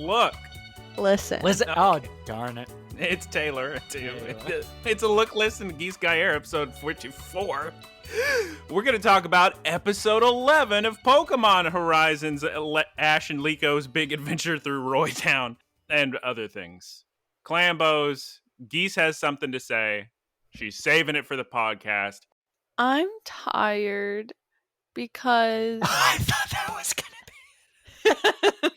Look. Listen. Oh, darn it. It's Taylor, too. It's a Look, Listen, Geese Guyera, episode 44. We're going to talk about episode 11 of Pokemon Horizons, Ash and Liko's big adventure through Roy Town, and other things. Clambos, Geese has something to say. She's saving it for the podcast. I'm tired because... I thought that was going to be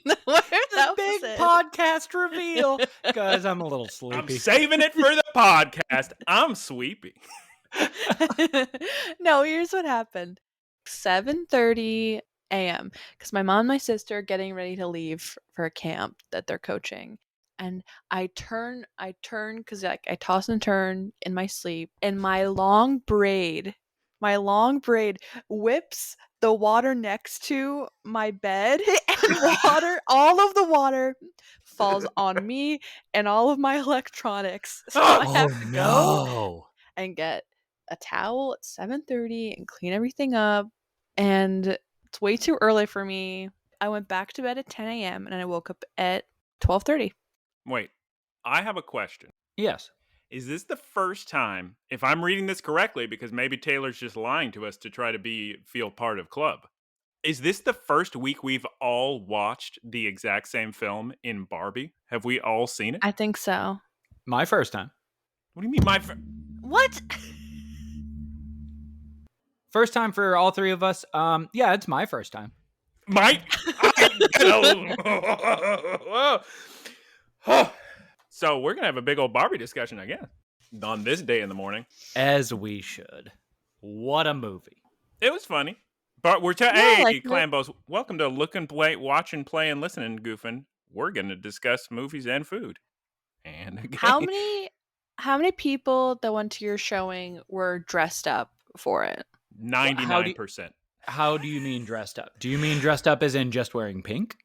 the big podcast reveal. Guys, I'm a little sleepy. I'm saving it for the podcast. I'm sleepy. No, here's what happened. 7:30 a.m. because my mom and my sister are getting ready to leave for a camp that they're coaching. And I turn because I toss and turn in my sleep, and my long braid whips the water next to my bed, and all of the water falls on me and all of my electronics. So I have to go and get a towel at 7:30 and clean everything up. And it's way too early for me. I went back to bed at 10 a.m. and I woke up at 12:30. Wait, I have a question. Yes. Is this the first time, if I'm reading this correctly, because maybe Taylor's just lying to us to try to feel part of club, is this the first week we've all watched the exact same film in Barbie? Have we all seen it? I think so. My first time. What do you mean What? First time for all three of us. Yeah, it's my first time. So we're gonna have a big old Barbie discussion again on this day in the morning, as we should. What a movie! It was funny, but we're Clambos, welcome to Lookin, Play, Watch and Play and Listen and Goofin. We're gonna discuss movies and food. And again, how many people that went to your showing were dressed up for it? 99%. How do you mean dressed up? Do you mean dressed up as in just wearing pink?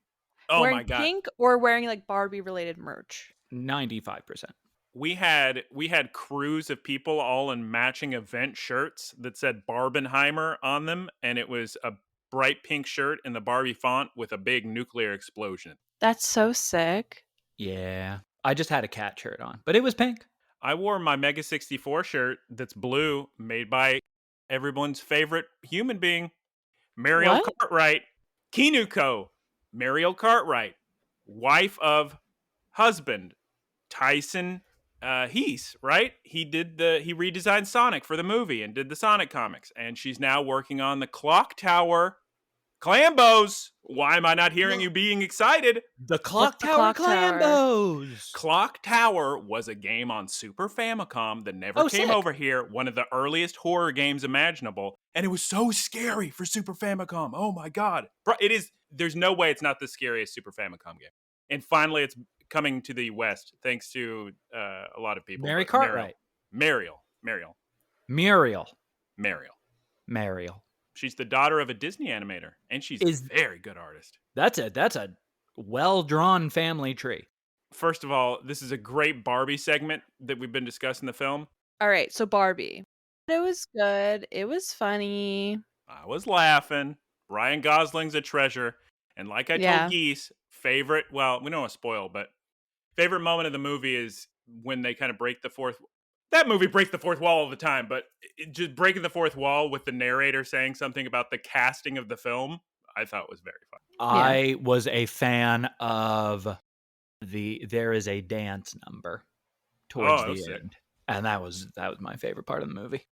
Oh wearing my god! Pink or wearing like Barbie related merch? 95%. We had crews of people all in matching event shirts that said Barbenheimer on them, and it was a bright pink shirt in the Barbie font with a big nuclear explosion. That's so sick. Yeah. I just had a cat shirt on, but it was pink. I wore my Mega 64 shirt that's blue, made by everyone's favorite human being, Mariel Cartwright. Kinuko, Mariel Cartwright, wife of husband Tyson Heese, right? He redesigned Sonic for the movie and did the Sonic comics, and she's now working on the Clock Tower. Clambos, why am I not hearing you being excited? The Clock Tower Clambos. Clock Tower was a game on Super Famicom that never came over here. One of the earliest horror games imaginable, and it was so scary for Super Famicom. Oh my god, it is. There's no way it's not the scariest Super Famicom game. And finally, it's coming to the West, thanks to a lot of people. Mary Cartwright. Mariel. She's the daughter of a Disney animator, and she's a very good artist. That's a well-drawn family tree. First of all, this is a great Barbie segment that we've been discussing the film. All right, so Barbie. It was good. It was funny. I was laughing. Ryan Gosling's a treasure. And like I told Geese, favorite moment of the movie is when they kind of break the fourth. That movie breaks the fourth wall all the time, but just breaking the fourth wall with the narrator saying something about the casting of the film, I thought was very fun. I was a fan of there is a dance number towards the end. And that was my favorite part of the movie.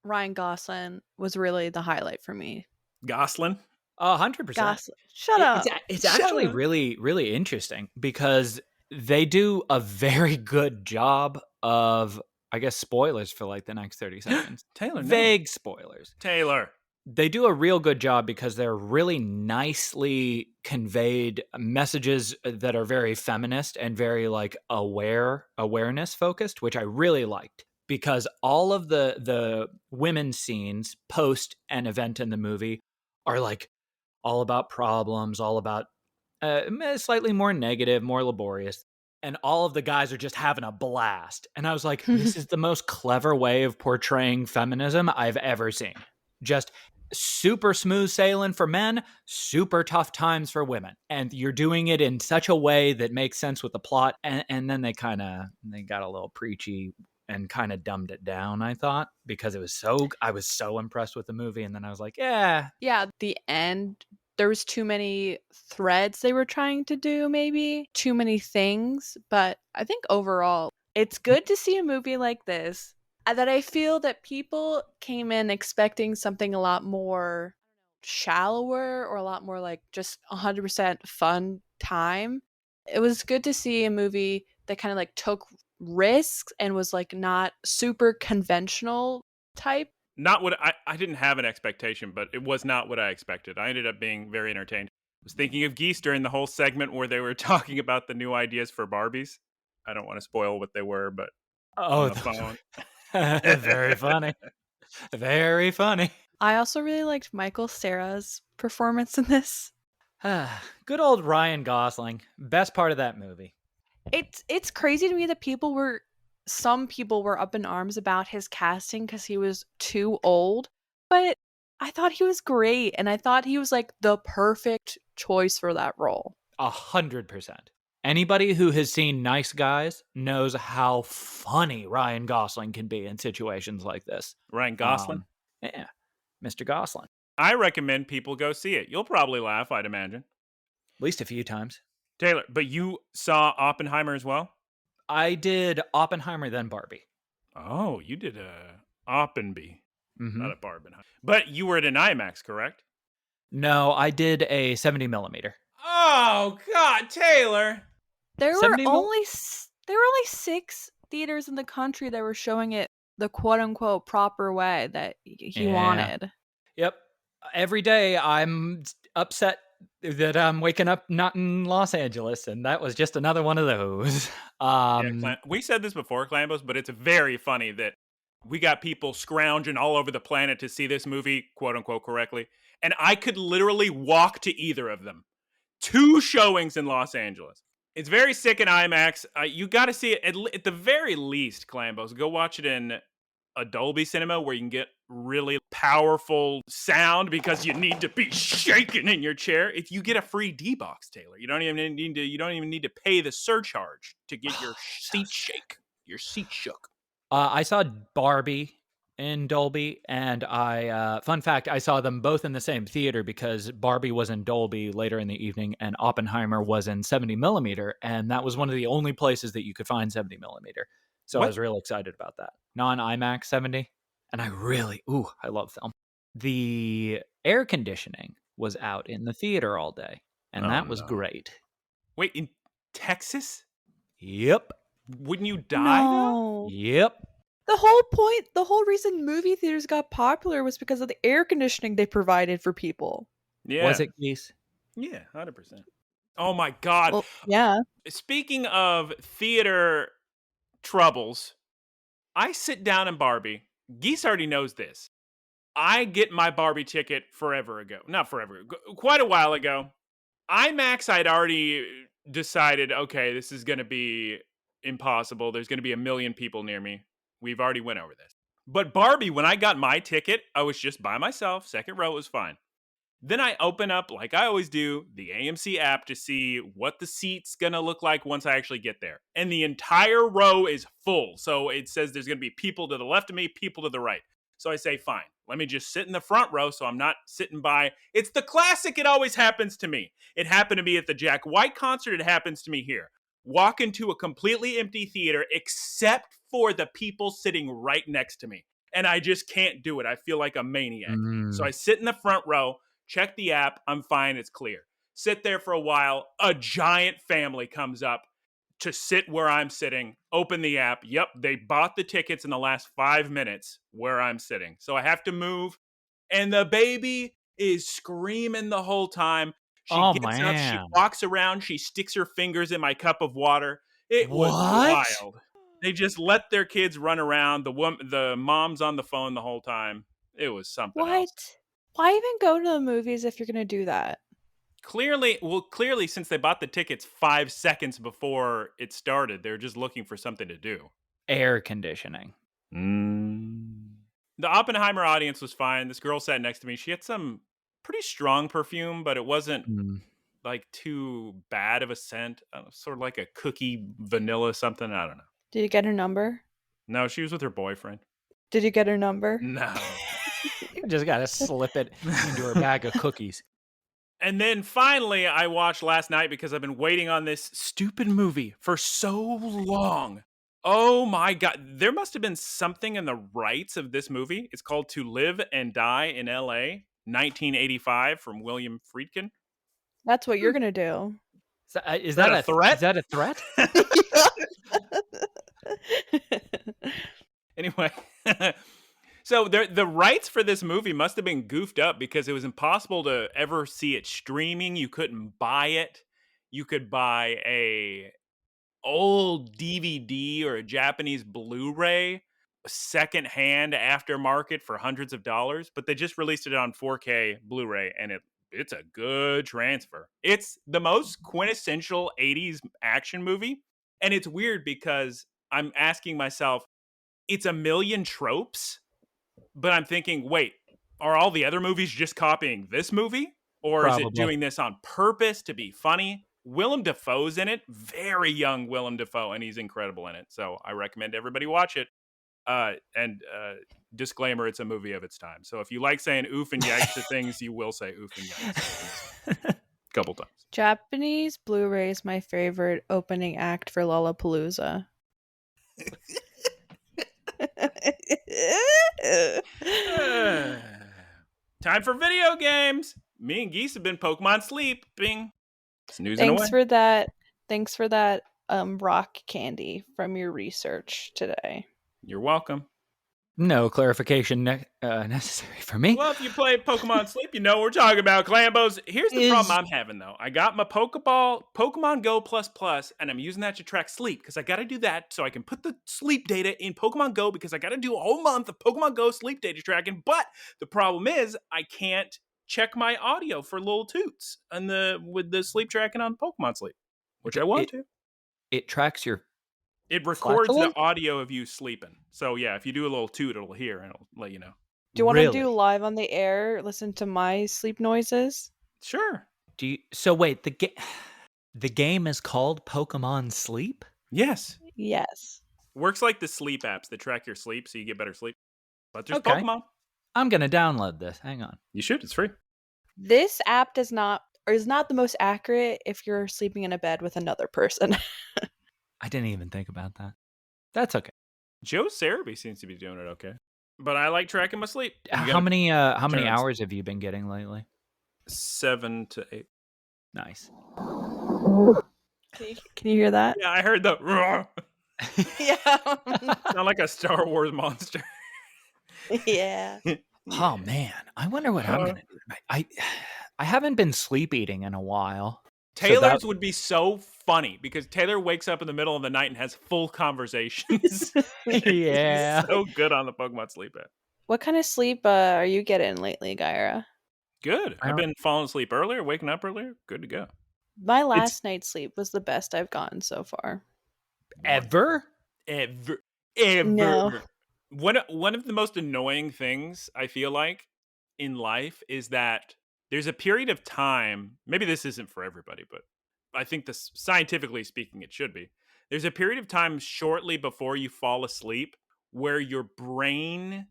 Ryan Gosling was really the highlight for me. Gosling? 100%. Gosling. Shut up. It's actually really, really interesting because they do a very good job of, I guess, spoilers for like the next 30 seconds. Taylor, vague spoilers. Taylor. They do a real good job because they're really nicely conveyed messages that are very feminist and very like awareness focused, which I really liked. Because all of the women's scenes post an event in the movie are like all about problems, all about slightly more negative, more laborious. And all of the guys are just having a blast. And I was like, this is the most clever way of portraying feminism I've ever seen. Just super smooth sailing for men, super tough times for women. And you're doing it in such a way that makes sense with the plot. And then they got a little preachy and kind of dumbed it down, I thought, because I was so impressed with the movie. And then I was like, yeah. Yeah, the end, there was too many threads they were trying to do, maybe. Too many things. But I think overall, it's good to see a movie like this that I feel that people came in expecting something a lot more shallower or a lot more like just 100% fun time. It was good to see a movie that kind of like took risks and was like not super conventional type. Not what I didn't have an expectation, but it was not what I expected. I ended up being very entertained. I was thinking of Geese during the whole segment where they were talking about the new ideas for Barbies. I don't want to spoil what they were, but on the phone. Very funny. Very funny. I also really liked Michael Cera's performance in this. Good old Ryan Gosling. Best part of that movie. It's crazy to me that some people were up in arms about his casting because he was too old, but I thought he was great, and I thought he was like the perfect choice for that role. 100%. Anybody who has seen Nice Guys knows how funny Ryan Gosling can be in situations like this. Ryan Gosling? Yeah, Mr. Gosling. I recommend people go see it. You'll probably laugh, I'd imagine. At least a few times. Taylor, but you saw Oppenheimer as well? I did Oppenheimer, then Barbie. Oh, you did Oppenby, Mm-hmm. not a Barbenheimer. But you were at an IMAX, correct? No, I did a 70 millimeter. Oh, God, Taylor! There were only 6 theaters in the country that were showing it the quote-unquote proper way that he wanted. Yep. Every day I'm upset that I'm waking up not in Los Angeles, and that was just another one of those. We said this before, Clambos, but it's very funny that we got people scrounging all over the planet to see this movie, quote-unquote, correctly, and I could literally walk to either of them. 2 showings in Los Angeles. It's very sick in IMAX. You got to see it at the very least, Clambos. Go watch it in a Dolby Cinema where you can get really powerful sound because you need to be shaking in your chair. If you get a free D-Box, Taylor, you don't even need to pay the surcharge to get your seat shook. I saw Barbie in Dolby, and fun fact, I saw them both in the same theater because Barbie was in Dolby later in the evening and Oppenheimer was in 70 millimeter, and that was one of the only places that you could find 70 millimeter. So I was real excited about that. Non-IMAX 70, and I love film. The air conditioning was out in the theater all day, and that was great. Wait, in Texas? Yep. Wouldn't you die No. though? Yep. The whole reason movie theaters got popular was because of the air conditioning they provided for people. Yeah. Was it, Geese? Yeah, 100%. Oh my God. Well, yeah. Speaking of theater troubles, I sit down in Barbie. Geese already knows this. I get my Barbie ticket quite a while ago. IMAX, I'd already decided, okay, this is going to be impossible. There's going to be 1 million people near me. We've already went over this. But Barbie, when I got my ticket, I was just by myself. Second row was fine. Then I open up, like I always do, the AMC app to see what the seat's going to look like once I actually get there. And the entire row is full. So it says there's going to be people to the left of me, people to the right. So I say, fine, let me just sit in the front row so I'm not sitting by. It's the classic, it always happens to me. It happened to me at the Jack White concert. It happens to me here. Walk into a completely empty theater except for the people sitting right next to me. And I just can't do it. I feel like a maniac. So I sit in the front row, check the app. I'm fine. It's clear. Sit there for a while. A giant family comes up to sit where I'm sitting. Open the app. Yep, they bought the tickets in the last 5 minutes where I'm sitting. So I have to move. And the baby is screaming the whole time. She gets up, she walks around, she sticks her fingers in my cup of water. It was wild. They just let their kids run around. The mom's on the phone the whole time. It was something else. Why even go to the movies if you're going to do that? Clearly, since they bought the tickets 5 seconds before it started, they're just looking for something to do. Air conditioning. The Oppenheimer audience was fine. This girl sat next to me. She had some pretty strong perfume, but it wasn't like too bad of a scent. Sort of like a cookie vanilla something. I don't know. Did you get her number? No, she was with her boyfriend. Did you get her number? No. You just got to slip it into her bag of cookies. And then finally, I watched last night because I've been waiting on this stupid movie for so long. Oh my God. There must have been something in the rights of this movie. It's called To Live and Die in L.A., 1985 from William Friedkin. That's what you're going to do. So, is that a threat? Is that a threat? Anyway, so the rights for this movie must have been goofed up because it was impossible to ever see it streaming. You couldn't buy it. You could buy a old DVD or a Japanese Blu-ray, secondhand aftermarket for hundreds of dollars, but they just released it on 4K Blu-ray, and it's a good transfer. It's the most quintessential 80s action movie, and it's weird because I'm asking myself, it's a million tropes, but I'm thinking, wait, are all the other movies just copying this movie? Or Probably. Is it doing this on purpose to be funny? Willem Dafoe's in it, very young Willem Dafoe, and he's incredible in it. So I recommend everybody watch it. And disclaimer, it's a movie of its time. So if you like saying oof and yikes to things, you will say oof and yikes a couple times. Japanese Blu-ray is my favorite opening act for Lollapalooza. Time for video games. Me and Geese have been Pokemon sleeping. Snoozing Thanks away. Thanks for that rock candy from your research today. You're welcome. No clarification necessary for me. Well, if you play Pokemon Sleep, you know what we're talking about. Clambos. Here's the problem I'm having, though. I got my Pokemon Go Plus, and I'm using that to track sleep because I got to do that so I can put the sleep data in Pokemon Go because I got to do a whole month of Pokemon Go sleep data tracking. But the problem is I can't check my audio for little toots with the sleep tracking on Pokemon Sleep, which I want to. It tracks your... It records the audio of you sleeping. So, yeah, if you do a little toot, it'll hear and it'll let you know. Do you want to do live on the air, listen to my sleep noises? Sure. So, wait, the game is called Pokemon Sleep? Yes. Yes. Works like the sleep apps that track your sleep so you get better sleep. But there's Pokemon. I'm going to download this. Hang on. You should. It's free. This app is not the most accurate if you're sleeping in a bed with another person. I didn't even think about that. That's okay. Joe Cerebi seems to be doing it okay. But I like tracking my sleep. How many hours have you been getting lately? 7 to 8. Nice. Can you hear that? Yeah, I heard the roar. Yeah. Sound like a Star Wars monster. Yeah. Oh man, I wonder what I'm gonna do. I haven't been sleep eating in a while. Taylor's would be so funny because Taylor wakes up in the middle of the night and has full conversations. Yeah. He's so good on the Pokemon Sleep app. What kind of sleep are you getting lately, Guyera? Good. I've been falling asleep earlier, waking up earlier. Good to go. My last night's sleep was the best I've gotten so far. Ever? No. One of the most annoying things I feel like in life is that there's a period of time, maybe this isn't for everybody, but I think this, scientifically speaking, it should be. There's a period of time shortly before you fall asleep where your brain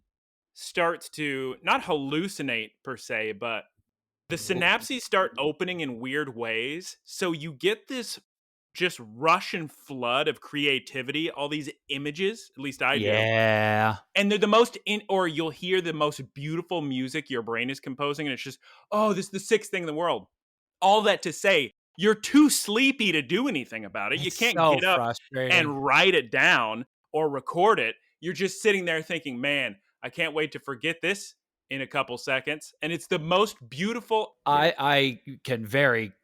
starts to not hallucinate per se, but the synapses start opening in weird ways. So you get this just rush and flood of creativity, all these images, at least I do. Yeah. And they're the most or you'll hear the most beautiful music your brain is composing, and it's just, oh, this is the sickest thing in the world. All that to say, you're too sleepy to do anything about it. You can't get up and write it down or record it. You're just sitting there thinking, man, I can't wait to forget this in a couple seconds. And it's the most beautiful. I can very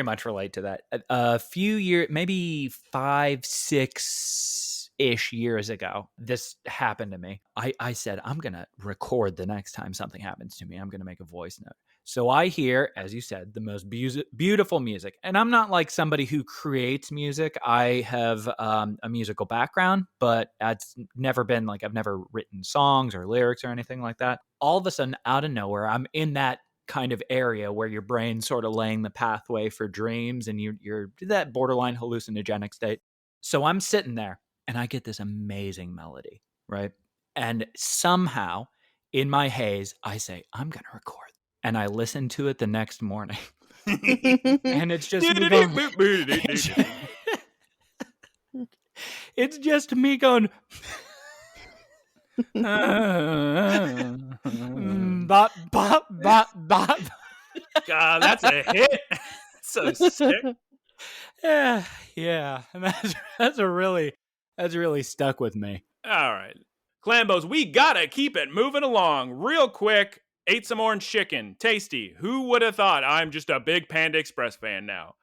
much relate to that. A few years, maybe 5-6-ish years ago, this happened to me. I said, I'm going to record the next time something happens to me. I'm going to make a voice note. So I hear, as you said, the most beautiful music. And I'm not like somebody who creates music. I have a musical background, but it's never been like I've never written songs or lyrics or anything like that. All of a sudden, out of nowhere, I'm in that kind of area where your brain's sort of laying the pathway for dreams and you're that borderline hallucinogenic state. So I'm sitting there and I get this amazing melody, right? And somehow in my haze, I say, I'm going to record. And I listen to it the next morning. And it's just me going, it's just me going, bop, bop, bop, bop. God, that's a hit. So sick. Yeah. And that's really stuck with me. All right. Clambos, we gotta keep it moving along real quick. Ate some orange chicken. Tasty. Who would have thought? I'm just a big Panda Express fan now.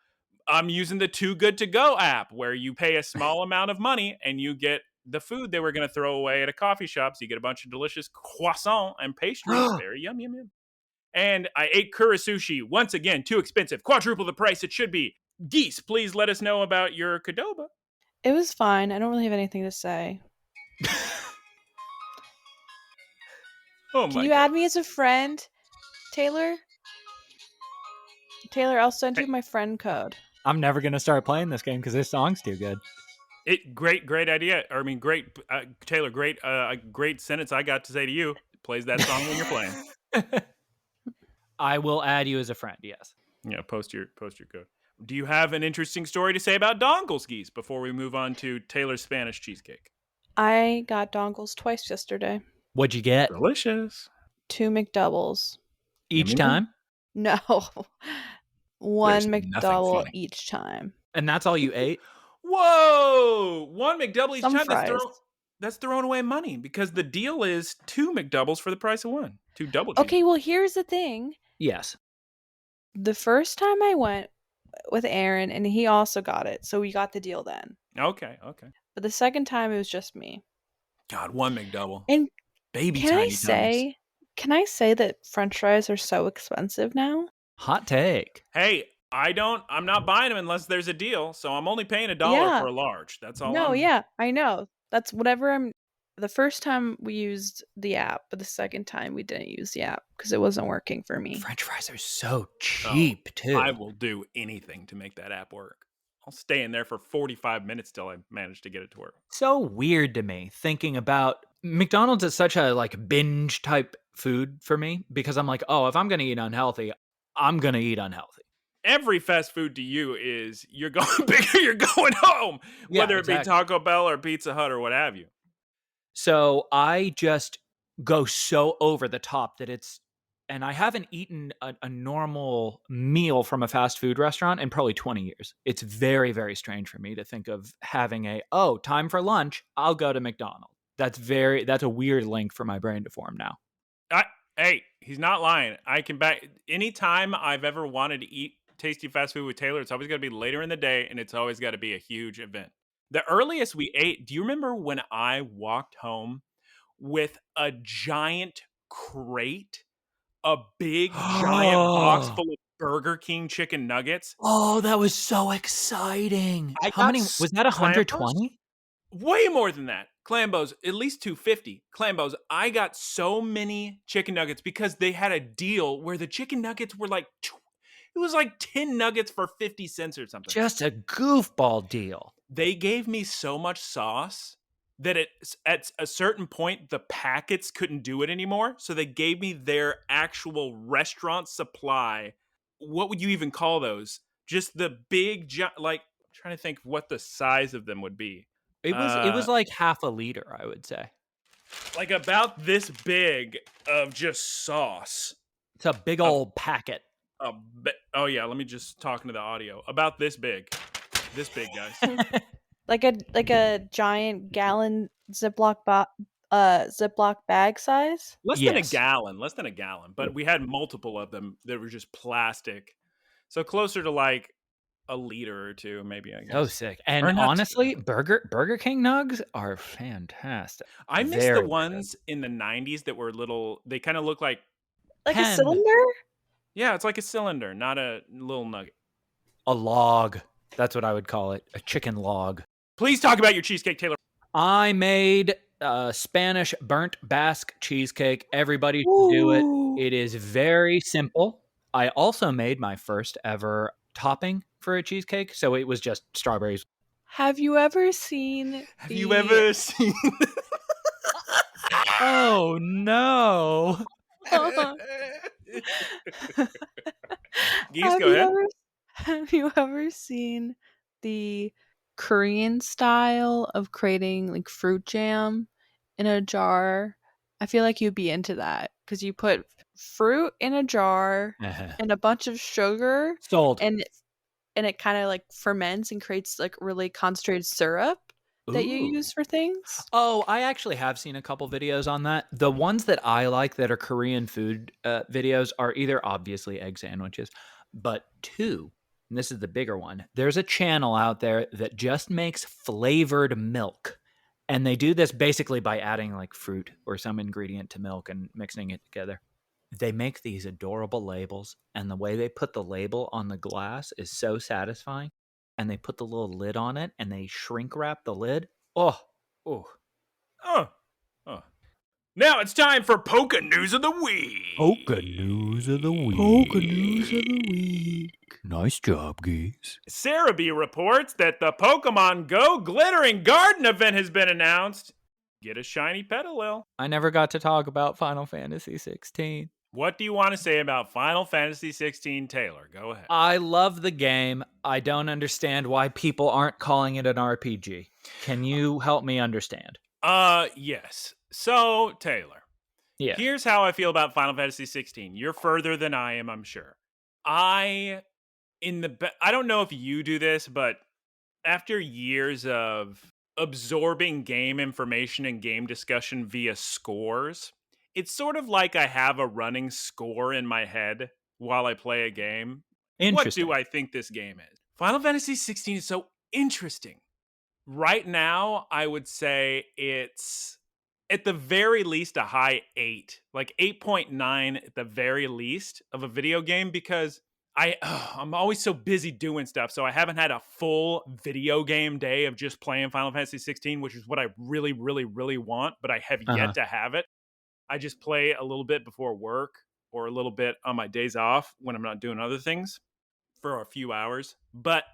I'm using the Too Good To Go app where you pay a small amount of money and you get the food they were going to throw away at a coffee shop. So you get a bunch of delicious croissants and pastries. Very yum, yum, yum. And I ate kura sushi. Once again, too expensive. Quadruple the price it should be. Geese, please let us know about your Qdoba. It was fine. I don't really have anything to say. Can you add me as a friend, Taylor? Taylor, I'll send you my friend code. I'm never going to start playing this game because this song's too good. Great idea. I mean, great, Taylor, great sentence I got to say to you. Plays that song when you're playing. I will add you as a friend, yes. Yeah, post your code. Do you have an interesting story to say about dongles, Geese, before we move on to Taylor's Spanish cheesecake? I got dongles twice yesterday. What'd you get? Delicious. 2 McDoubles. Each time? No. One There's McDouble each time. And that's all you ate? Whoa! 1 McDouble each Some time? fries. That's throwing away money because the deal is 2 McDoubles for the price of 1. 2 double cheese. Okay, well, here's the thing. Yes. The first time I went with Aaron, and he also got it, so we got the deal then. Okay. But the second time, it was just me. God, 1 McDouble. And baby can tiny I say that French fries are so expensive now? Hot take. Hey, I'm not buying them unless there's a deal, so I'm only paying $1 for a large. That's all. Yeah, I know. That's whatever the first time we used the app, but the second time we didn't use the app because it wasn't working for me. French fries are so cheap, too. I will do anything to make that app work. I'll stay in there for 45 minutes till I manage to get it to work. So weird to me thinking about McDonald's is such a like binge type food for me because I'm like, oh, if I'm going to eat unhealthy, I'm going to eat unhealthy. Every fast food to you is you're going bigger, you're going home, whether it be Taco Bell or Pizza Hut or what have you. So I just go so over the top that and I haven't eaten a normal meal from a fast food restaurant in probably 20 years. It's very, very strange for me to think of having time for lunch, I'll go to McDonald's. That's a weird link for my brain to form now. Hey, he's not lying. I can back anytime I've ever wanted to eat tasty fast food with Taylor, it's always got to be later in the day and it's always got to be a huge event. The earliest we ate, do you remember when I walked home with a giant crate, a big giant box full of Burger King chicken nuggets? Oh, that was so exciting. How many was that? 120? Way more than that. Clambos, at least 250. Clambos, I got so many chicken nuggets because they had a deal where the chicken nuggets were like it was like 10 nuggets for 50 cents or something. Just a goofball deal. They gave me so much sauce that at a certain point, the packets couldn't do it anymore. So they gave me their actual restaurant supply. What would you even call those? Just the big, like, I'm trying to think what the size of them would be. It was like half a liter, I would say. Like about this big of just sauce. It's a big old packet. Oh yeah, let me just talk into the audio. About this big. This big, guys. like a giant gallon Ziploc bag size? Less than a gallon. But we had multiple of them that were just plastic. So closer to like a liter or two, maybe, I guess. Oh, sick. And honestly, Burger King nugs are fantastic. I miss the ones in the 90s that were little, they kind of look like a cylinder? Yeah, it's like a cylinder, not a little nugget. A log. That's what I would call it. A chicken log. Please talk about your cheesecake, Taylor. I made Spanish burnt Basque cheesecake. Everybody should do it. It is very simple. I also made my first ever topping for a cheesecake, so it was just strawberries. Have you ever seen Have you ever seen Oh no. Geese, go ahead. Have you ever seen the Korean style of creating like fruit jam in a jar? I feel like you'd be into that because you put fruit in a jar and a bunch of sugar, Sold. and it kind of like ferments and creates like really concentrated syrup that you use for things. Oh, I actually have seen a couple videos on that. The ones that I like that are Korean food videos are either obviously egg sandwiches, but two, and this is the bigger one, there's a channel out there that just makes flavored milk. And they do this basically by adding like fruit or some ingredient to milk and mixing it together. They make these adorable labels, and the way they put the label on the glass is so satisfying. And they put the little lid on it, and they shrink wrap the lid. Oh. Now it's time for Poké News of the Week. Poké News of the Week. Nice job, Geese. Sarah B reports that the Pokemon Go Glittering Garden event has been announced. Get a shiny Petalil. I never got to talk about Final Fantasy 16. What do you want to say about Final Fantasy 16, Taylor? Go ahead. I love the game. I don't understand why people aren't calling it an RPG. Can you help me understand? Yes. So, Taylor, Yeah. Here's how I feel about Final Fantasy 16. You're further than I am, I'm sure. I don't know if you do this, but after years of absorbing game information and game discussion via scores, it's sort of like I have a running score in my head while I play a game. What do I think this game is? Final Fantasy 16 is so interesting. Right now, I would say it's at the very least a high 8, like 8.9 at the very least of a video game, because I'm always so busy doing stuff, so I haven't had a full video game day of just playing Final Fantasy 16, which is what I really, really, really want, but I have yet to have it. I just play a little bit before work or a little bit on my days off when I'm not doing other things for a few hours. But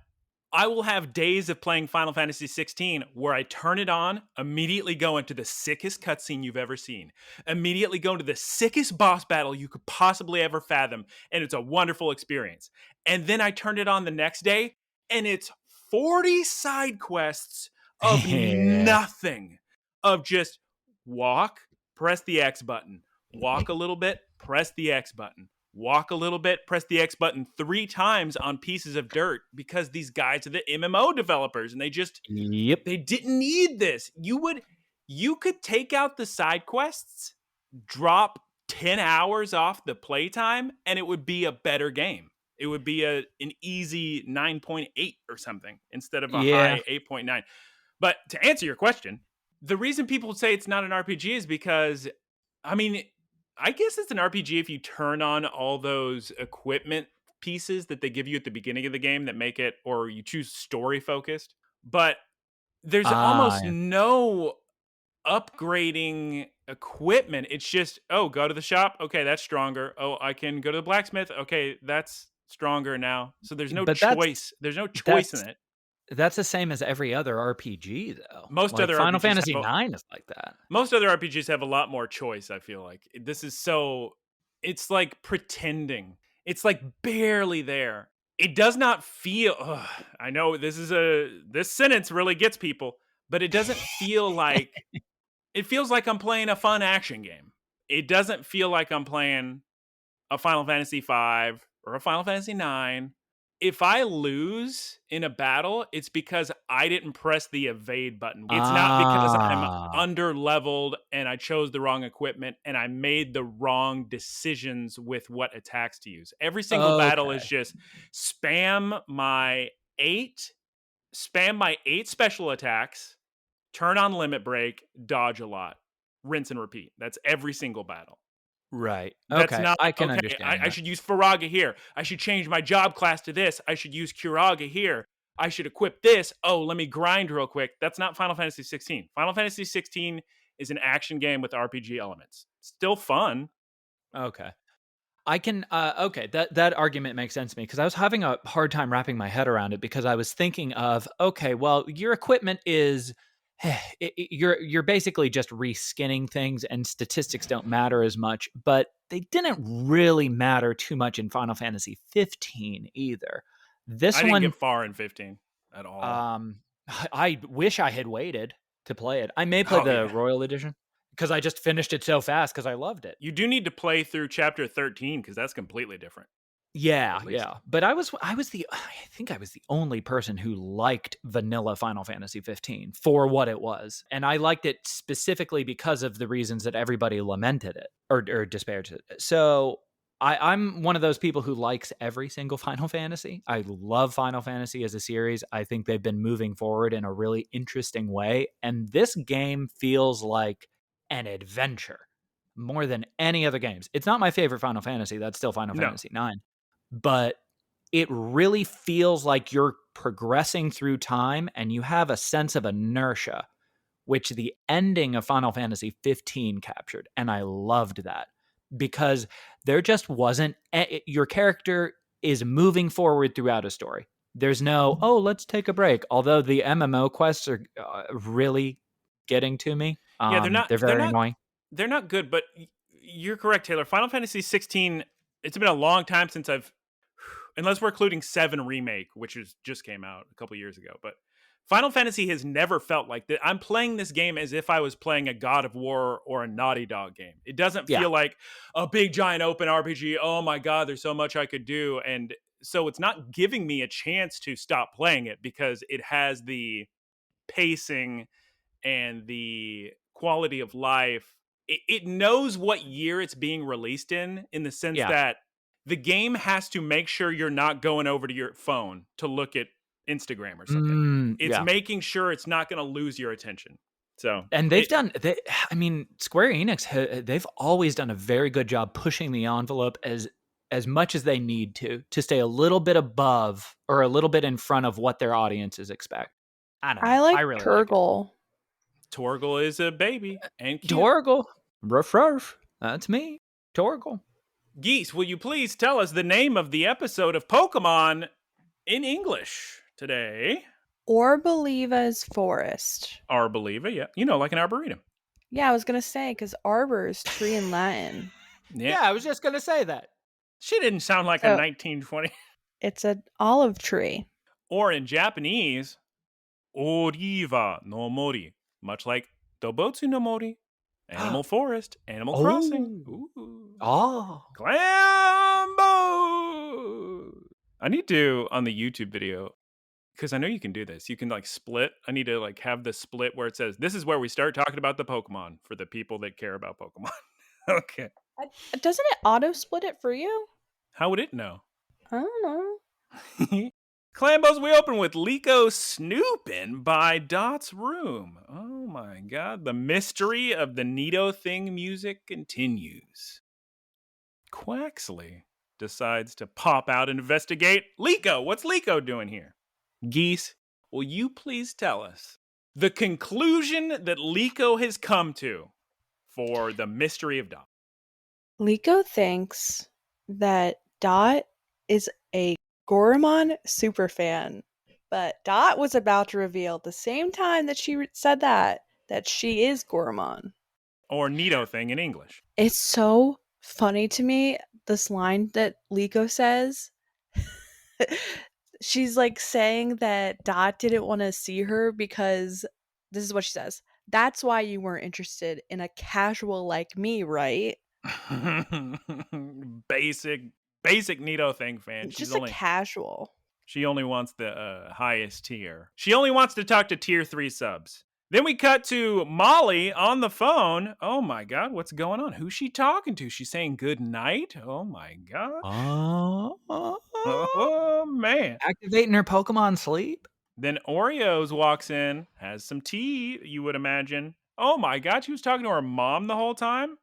I will have days of playing Final Fantasy 16 where I turn it on, immediately go into the sickest cutscene you've ever seen, immediately go into the sickest boss battle you could possibly ever fathom, and it's a wonderful experience. And then I turn it on the next day, and it's 40 side quests of nothing, of just walk, press the X button, walk a little bit, press the X button. Walk a little bit, press the X button 3 times on pieces of dirt, because these guys are the MMO developers and they just they didn't need this. You could take out the side quests, drop 10 hours off the playtime, and it would be a better game. It would be an easy 9.8 or something instead of a high 8.9. But to answer your question, the reason people say it's not an RPG is because, I guess it's an RPG if you turn on all those equipment pieces that they give you at the beginning of the game that make it, or you choose story focused. But there's almost no upgrading equipment. It's just, go to the shop. Okay, that's stronger. Oh, I can go to the blacksmith. Okay, that's stronger now. So there's no choice. There's no choice in it. That's the same as every other RPG, though. Most other Final RPGs Fantasy IX is like that. Most other RPGs have a lot more choice, I feel like. This is it's like pretending. It's like barely there. It does not feel, I know this sentence really gets people, but it doesn't feel like, it feels like I'm playing a fun action game. It doesn't feel like I'm playing a Final Fantasy V or a Final Fantasy IX. If I lose in a battle, it's because I didn't press the evade button. It's not because I'm under-leveled and I chose the wrong equipment and I made the wrong decisions with what attacks to use. Every single battle is just spam my 8 special attacks, turn on limit break, dodge a lot, rinse and repeat. That's every single battle. Right. That's Okay. not I can okay. understand I that. should use Faraga here. I should change my job class to this. I should use Kuraga here. I should equip this. Oh, let me grind real quick. That's not Final Fantasy 16. Final Fantasy 16 is an action game with RPG elements. Still fun. Okay. I can okay, that argument makes sense to me because I was having a hard time wrapping my head around it because I was thinking of, okay, well, your equipment is you're basically just reskinning things and statistics don't matter as much, but they didn't really matter too much in Final Fantasy 15 either. This I didn't one get far in 15 at all. I wish I had waited to play it. I may play the Royal Edition because I just finished it so fast because I loved it. You do need to play through chapter 13 because that's completely different. Yeah, yeah. But I think I was the only person who liked vanilla Final Fantasy 15 for what it was. And I liked it specifically because of the reasons that everybody lamented it or disparaged it. So I'm one of those people who likes every single Final Fantasy. I love Final Fantasy as a series. I think they've been moving forward in a really interesting way. And this game feels like an adventure more than any other games. It's not my favorite Final Fantasy. That's still Final Fantasy 9. But it really feels like you're progressing through time and you have a sense of inertia, which the ending of Final Fantasy 15 captured. And I loved that because there just wasn't, your character is moving forward throughout a story. There's no, oh, let's take a break. Although the MMO quests are really getting to me. Yeah, they're very annoying. They're not good, but you're correct, Taylor. Final Fantasy 16, it's been a long time since unless we're including 7 Remake, which just came out a couple years ago. But Final Fantasy has never felt like that. I'm playing this game as if I was playing a God of War or a Naughty Dog game. It doesn't feel like a big, giant, open RPG. Oh my God, there's so much I could do. And so it's not giving me a chance to stop playing it because it has the pacing and the quality of life. It knows what year it's being released in the sense that the game has to make sure you're not going over to your phone to look at Instagram or something. It's making sure it's not going to lose your attention. So, and they've Square Enix, they've always done a very good job pushing the envelope as much as they need to stay a little bit above or a little bit in front of what their audiences expect. I don't know. I like really Turgle. Like Torgal is a baby. And cute. Torgal. Ruff ruff. That's me. Torgal. Geese, will you please tell us the name of the episode of Pokemon in English today? Arboliva's Forest. Arboliva, yeah. You know, like an arboretum. Yeah, I was going to say, because arbor is tree in Latin. Yeah, I was just going to say that. She didn't sound like a 1920. It's an olive tree. Or in Japanese, Orīva no Mori. Much like Dobotsu no Mori. Animal Forest, Animal Crossing. Ooh. Oh. Clambo! I need to, on the YouTube video, because I know you can do this. You can like split. I need to like have the split where it says, this is where we start talking about the Pokemon for the people that care about Pokemon. Okay. Doesn't it auto-split it for you? How would it know? I don't know. Clambos, we open with Liko snooping by Dot's room. Oh my God. The mystery of the Neato Thing music continues. Quaxley decides to pop out and investigate. Liko, what's Liko doing here? Geese, will you please tell us the conclusion that Liko has come to for the mystery of Dot? Liko thinks that Dot is a Goemon superfan, but Dot was about to reveal at the same time that she said that she is Goemon. Or Neato Thing in English. It's so funny to me, this line that Liko says. She's like saying that Dot didn't want to see her because, this is what she says, that's why you weren't interested in a casual like me, right? Basic Neato Thing fan. She's just a casual. She only wants the highest tier. She only wants to talk to tier 3 subs. Then we cut to Molly on the phone. Oh my God, what's going on? Who's she talking to? She's saying good night? Oh my God. Oh man. Activating her Pokemon sleep? Then Oreos walks in, has some tea, you would imagine. Oh my God, she was talking to her mom the whole time?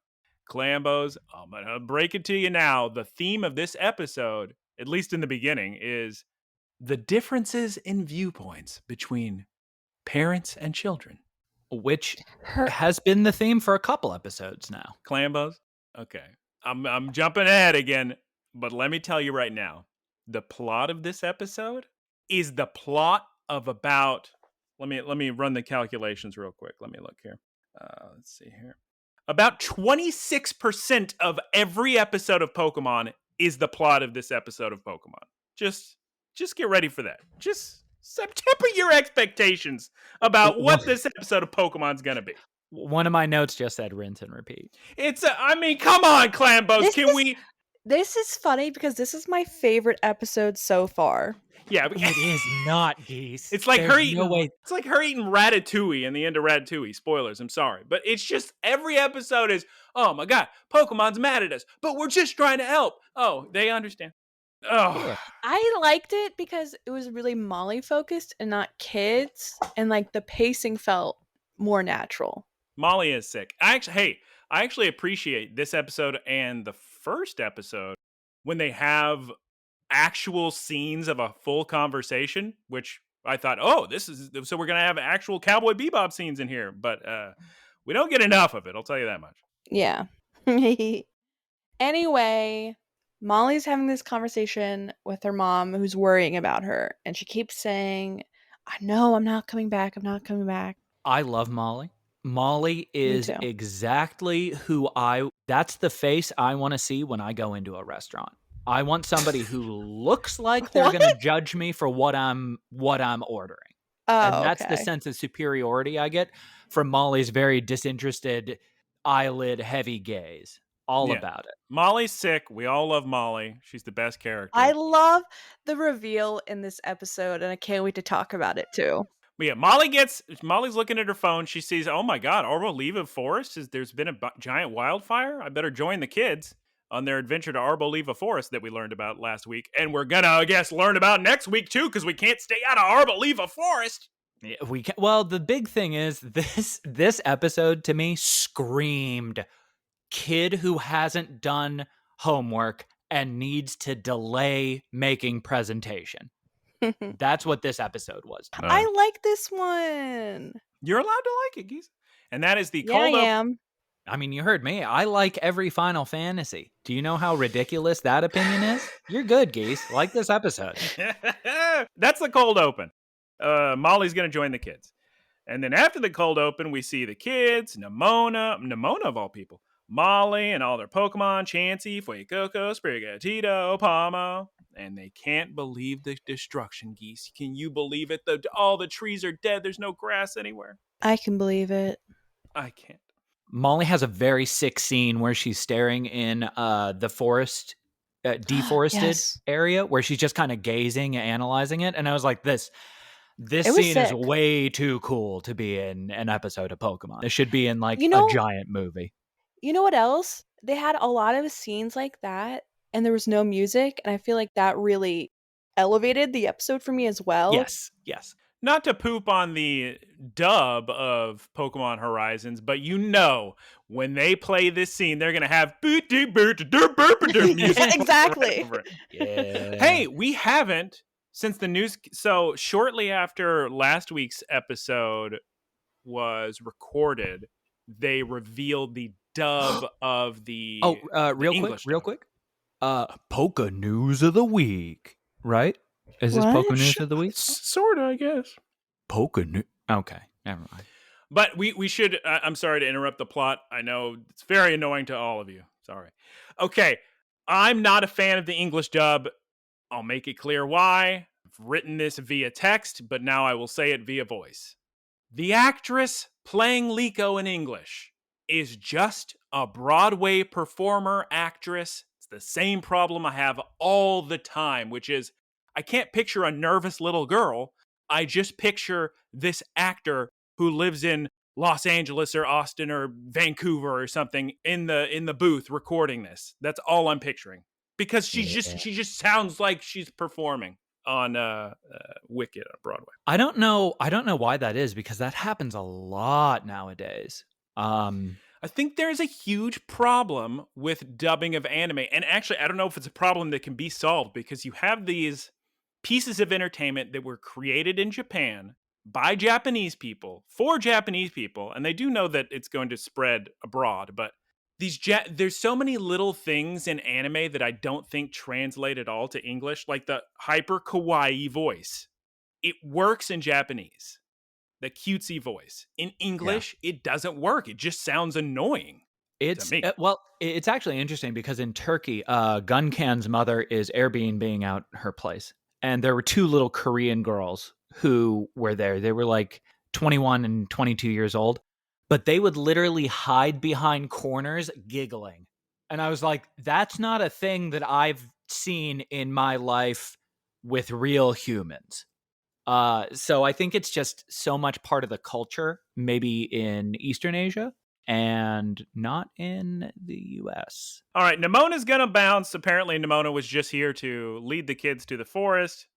Clambos, I'm going to break it to you now. The theme of this episode, at least in the beginning, is the differences in viewpoints between parents and children. Which has been the theme for a couple episodes now. Clambos? Okay. I'm jumping ahead again, but let me tell you right now. The plot of this episode is the plot of about... Let me run the calculations real quick. Let me look here. Let's see here. About 26% of every episode of Pokemon is the plot of this episode of Pokemon. Just get ready for that. Just temper your expectations about what this episode of Pokemon's gonna be. One of my notes just said rinse and repeat. Come on, Clambos. This is funny because this is my favorite episode so far. Yeah, it is not, Geese. It's like her eating. It's like her eating Ratatouille in the end of Ratatouille. Spoilers. I'm sorry, but it's just every episode is. Oh my god, Pokemon's mad at us, but we're just trying to help. Oh, they understand. Oh, yeah. I liked it because it was really Molly focused and not kids, and like the pacing felt more natural. Molly is sick. I actually appreciate this episode and the first episode when they have actual scenes of a full conversation, which I thought, so we're gonna have actual Cowboy Bebop scenes in here, but we don't get enough of it, I'll tell you that much. Yeah. Anyway, Molly's having this conversation with her mom who's worrying about her, and she keeps saying, I know, I'm not coming back. I love Molly. Molly is exactly that's the face I want to see when I go into a restaurant. I want somebody who looks like they're going to judge me for what I'm ordering. And that's the sense of superiority I get from Molly's very disinterested, eyelid heavy gaze. All about it. Molly's sick. We all love Molly. She's the best character. I love the reveal in this episode, and I can't wait to talk about it too. But yeah, Molly's looking at her phone. She sees, oh my god, Arboliva Forest, there's been a giant wildfire. I better join the kids on their adventure to Arboliva Forest that we learned about last week. And we're gonna, I guess, learn about next week too, because we can't stay out of Arboliva Forest. Yeah, we can. Well, the big thing is this episode to me screamed kid who hasn't done homework and needs to delay making presentation. That's what this episode was. I like this one. You're allowed to like it, Geese. And that is the cold I am. I mean, you heard me. I like every Final Fantasy. Do you know how ridiculous that opinion is? You're good, Geese. Like this episode. That's the cold open. Molly's going to join the kids. And then after the cold open, we see the kids, Nimona of all people, Molly and all their Pokemon, Chansey, Fuecoco, Sprigatito, Pomo. And they can't believe the destruction, Geese. Can you believe it? All the trees are dead. There's no grass anywhere. I can believe it. I can't. Molly has a very sick scene where she's staring in the forest, deforested area, where she's just kind of gazing and analyzing it. And I was like, this scene is way too cool to be in an episode of Pokemon. It should be in like a giant movie. You know what else? They had a lot of scenes like that, and there was no music, and I feel like that really elevated the episode for me as well. Yes. Not to poop on the dub of Pokemon Horizons, but when they play this scene, they're going to have music. Exactly. Yeah. Hey, we haven't, since the news... So, shortly after last week's episode was recorded, they revealed the dub of the real quick. Poke News of the Week, right? Is this Poke News of the Week? Sort of, I guess. Poke News. Okay, never mind. But we should... I'm sorry to interrupt the plot. I know it's very annoying to all of you. Sorry. Okay, I'm not a fan of the English dub. I'll make it clear why. I've written this via text, but now I will say it via voice. The actress playing Liko in English is just a Broadway performer actress. It's the same problem I have all the time, which is I can't picture a nervous little girl. I just picture this actor who lives in Los Angeles or Austin or Vancouver or something in the booth recording this. That's all I'm picturing. Because she just sounds like she's performing on Wicked on Broadway. I don't know why that is, because that happens a lot nowadays. I I think there's a huge problem with dubbing of anime. And actually, I don't know if it's a problem that can be solved because you have these pieces of entertainment that were created in Japan by Japanese people for Japanese people. And they do know that it's going to spread abroad. But there's so many little things in anime that I don't think translate at all to English, like the hyper kawaii voice. It works in Japanese. The cutesy voice. In English, it doesn't work. It just sounds annoying. It's it's actually interesting because in Turkey, Guncan's mother is Airbnb-ing out her place, and there were two little Korean girls who were there. They were like 21 and 22 years old, but they would literally hide behind corners giggling, and I was like, "That's not a thing that I've seen in my life with real humans." So I think it's just so much part of the culture, maybe in Eastern Asia and not in the US. All right, Nemona's gonna bounce. Apparently, Nemona was just here to lead the kids to the forest.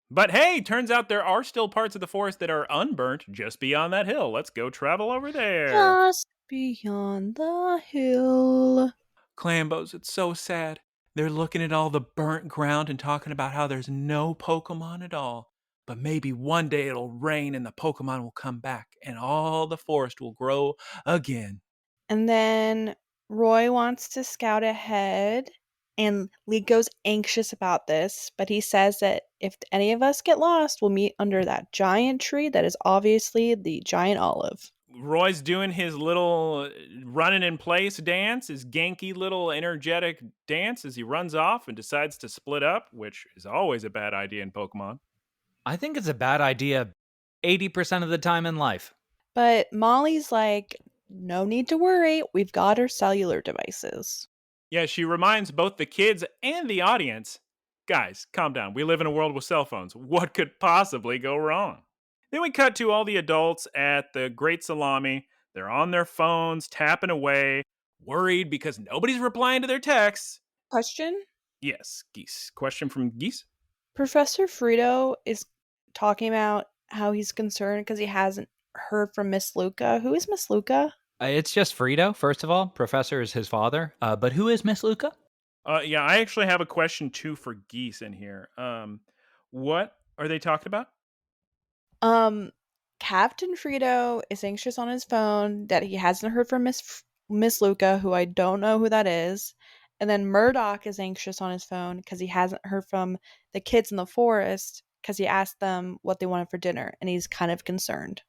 But hey, turns out there are still parts of the forest that are unburnt just beyond that hill. Let's go travel over there. Just beyond the hill. Clambos, it's so sad. They're looking at all the burnt ground and talking about how there's no Pokemon at all. But maybe one day it'll rain and the Pokemon will come back and all the forest will grow again. And then Roy wants to scout ahead, and Liko's anxious about this, but he says that if any of us get lost, we'll meet under that giant tree that is obviously the giant olive. Roy's doing his little running in place dance, his ganky little energetic dance as he runs off and decides to split up, which is always a bad idea in Pokemon. I think it's a bad idea 80% of the time in life. But Molly's like, no need to worry. We've got our cellular devices. Yeah, she reminds both the kids and the audience, guys, calm down. We live in a world with cell phones. What could possibly go wrong? Then we cut to all the adults at the Great Salami. They're on their phones, tapping away, worried because nobody's replying to their texts. Question? Yes, Geese. Question from Geese? Professor Frito is talking about how he's concerned because he hasn't heard from Miss Luca. Who is Miss Luca? It's just Frito, first of all. Professor is his father. But who is Miss Luca? Yeah, I actually have a question too for Geese in here. What are they talking about? Captain Frito is anxious on his phone that he hasn't heard from Miss Luca, who I don't know who that is. And then Murdoch is anxious on his phone because he hasn't heard from the kids in the forest because he asked them what they wanted for dinner, and he's kind of concerned.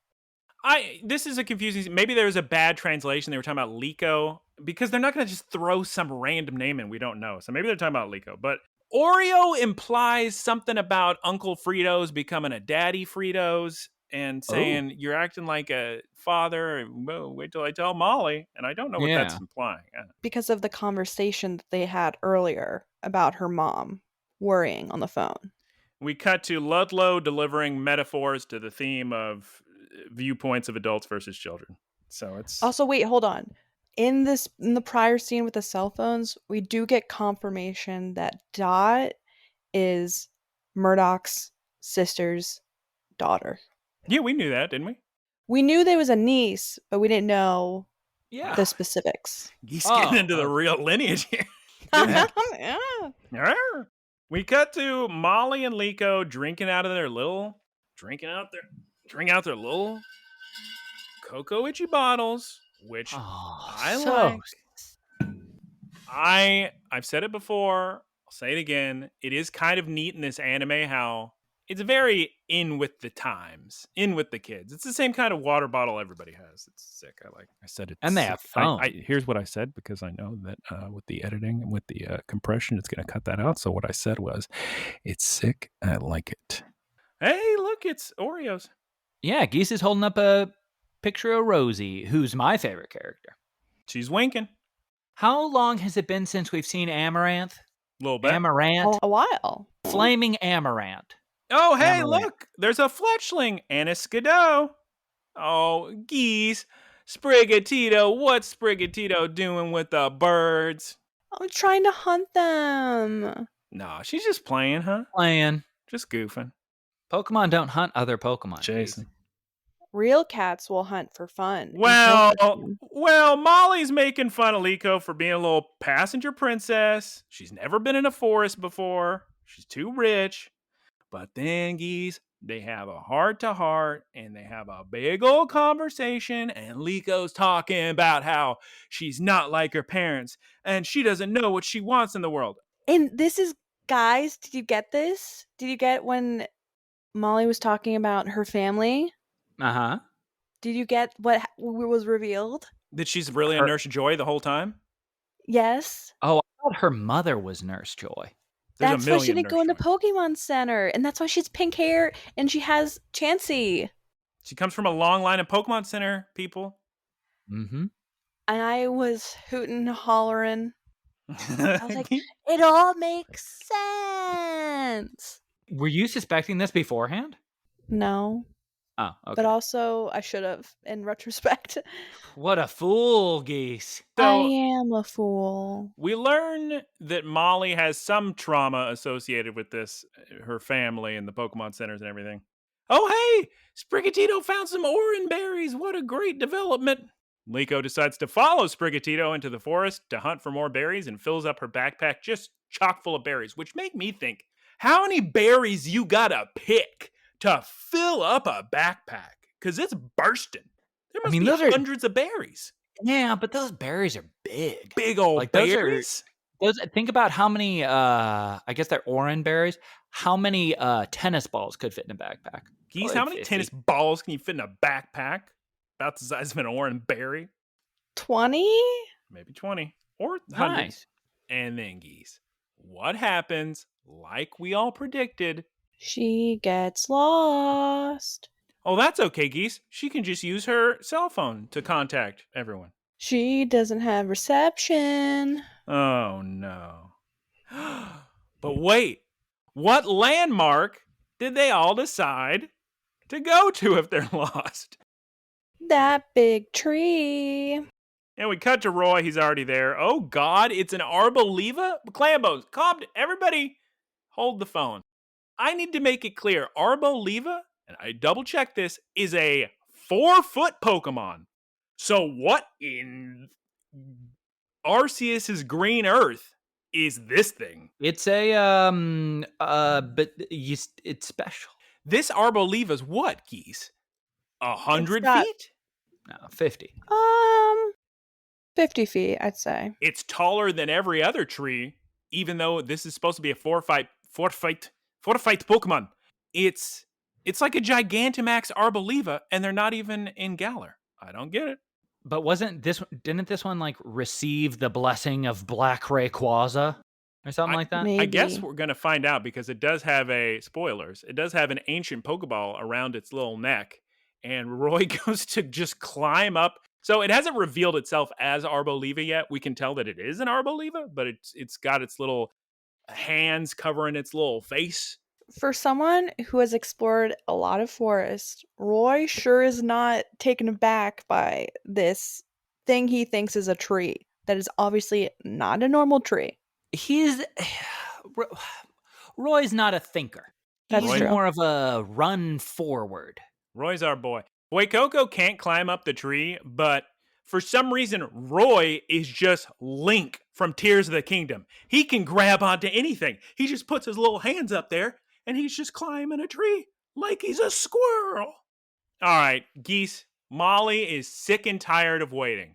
This is a confusing. Maybe there was a bad translation. They were talking about Liko because they're not going to just throw some random name in we don't know. So maybe they're talking about Liko. But Oreo implies something about Uncle Frito's becoming a Daddy Frito's and saying you're acting like a father. Well, wait till I tell Molly, and I don't know what that's implying. Because of the conversation that they had earlier about her mom worrying on the phone. We cut to Ludlow delivering metaphors to the theme of viewpoints of adults versus children. So it's also, wait, hold on. In the prior scene with the cell phones, we do get confirmation that Dot is Murdoch's sister's daughter. Yeah, we knew that, didn't we? We knew there was a niece, but we didn't know the specifics. He's getting into the real lineage here. Yeah. We cut to Molly and Liko drinking out their little Cocoa Itchy bottles, which I like. I've said it before, I'll say it again. It is kind of neat in this anime how it's very in with the times, in with the kids. It's the same kind of water bottle everybody has. It's sick. I said it. And they have phone. Here's what I said because I know that with the editing and with the compression, it's going to cut that out. So what I said was, it's sick. I like it. Hey, look, it's Oreos. Yeah, Geese is holding up a picture of Rosie, who's my favorite character. She's winking. How long has it been since we've seen Amaranth? A little bit. Amaranth? A while. Flaming Amaranth. Oh, hey, look. There's a fletchling and a skidoo. Oh, Geese. Sprigatito. What's Sprigatito doing with the birds? I'm trying to hunt them. No, she's just playing, huh? Playing. Just goofing. Pokemon don't hunt other Pokemon. Jason. Real cats will hunt for fun. Well, Molly's making fun of Liko for being a little passenger princess. She's never been in a forest before. She's too rich. But then, Geese, they have a heart-to-heart, and they have a big old conversation, and Liko's talking about how she's not like her parents, and she doesn't know what she wants in the world. And this is, guys, did you get this? Did you get when Molly was talking about her family? Uh-huh. Did you get what was revealed? That she's really a Nurse Joy the whole time? Yes. Oh, I thought her mother was Nurse Joy. That's why she didn't go in the Pokemon Center, and that's why she's pink hair, and she has Chansey. She comes from a long line of Pokemon Center people. Mm-hmm. And I was hooting and hollering. I was like, it all makes sense. Were you suspecting this beforehand? No. Oh, okay. But also, I should have, in retrospect. What a fool, Geese. So, I am a fool. We learn that Molly has some trauma associated with this, her family and the Pokemon Centers and everything. Oh, hey! Sprigatito found some orange berries. What a great development. Liko decides to follow Sprigatito into the forest to hunt for more berries and fills up her backpack just chock full of berries, which make me think, how many berries you gotta pick to fill up a backpack? Because it's bursting. There must be hundreds of berries. Yeah, but those berries are big. Big old berries. Think about how many, I guess they're orange berries. How many tennis balls could fit in a backpack? Geese, how many 50. Tennis balls can you fit in a backpack? About the size of an orange berry. 20? Maybe 20. Or hundreds. Nice. And then, Geese, what happens, like we all predicted? She gets lost. Oh, that's okay, Geese. She can just use her cell phone to contact everyone. She doesn't have reception. Oh, no. But wait, what landmark did they all decide to go to if they're lost? That big tree. And we cut to Roy. He's already there. Oh, God, it's an Arboliva? Clambos, everybody hold the phone. I need to make it clear. Arboliva, and I double-checked this, is a 4-foot Pokemon. So what in Arceus's green earth is this thing? It's it's special. This Arboliva's what, Geese? 100 feet? No, 50. 50 feet, I'd say. It's taller than every other tree, even though this is supposed to be a fortified Pokemon. It's like a Gigantamax Arboliva, and they're not even in Galar. I don't get it. But didn't this one like receive the blessing of Black Rayquaza or something like that? Maybe. I guess we're going to find out because it does have it does have an ancient Pokeball around its little neck. And Roy goes to just climb up. So it hasn't revealed itself as Arboliva yet. We can tell that it is an Arboliva, but it's got its little hands covering its little face. For someone who has explored a lot of forest, Roy sure is not taken aback by this thing he thinks is a tree that is obviously not a normal tree. Roy's not a thinker. That's true. More of a run forward. Roy's our boy. Boy Coco can't climb up the tree, but for some reason, Roy is just Link from Tears of the Kingdom. He can grab onto anything. He just puts his little hands up there, and he's just climbing a tree like he's a squirrel. All right, Geese, Molly is sick and tired of waiting.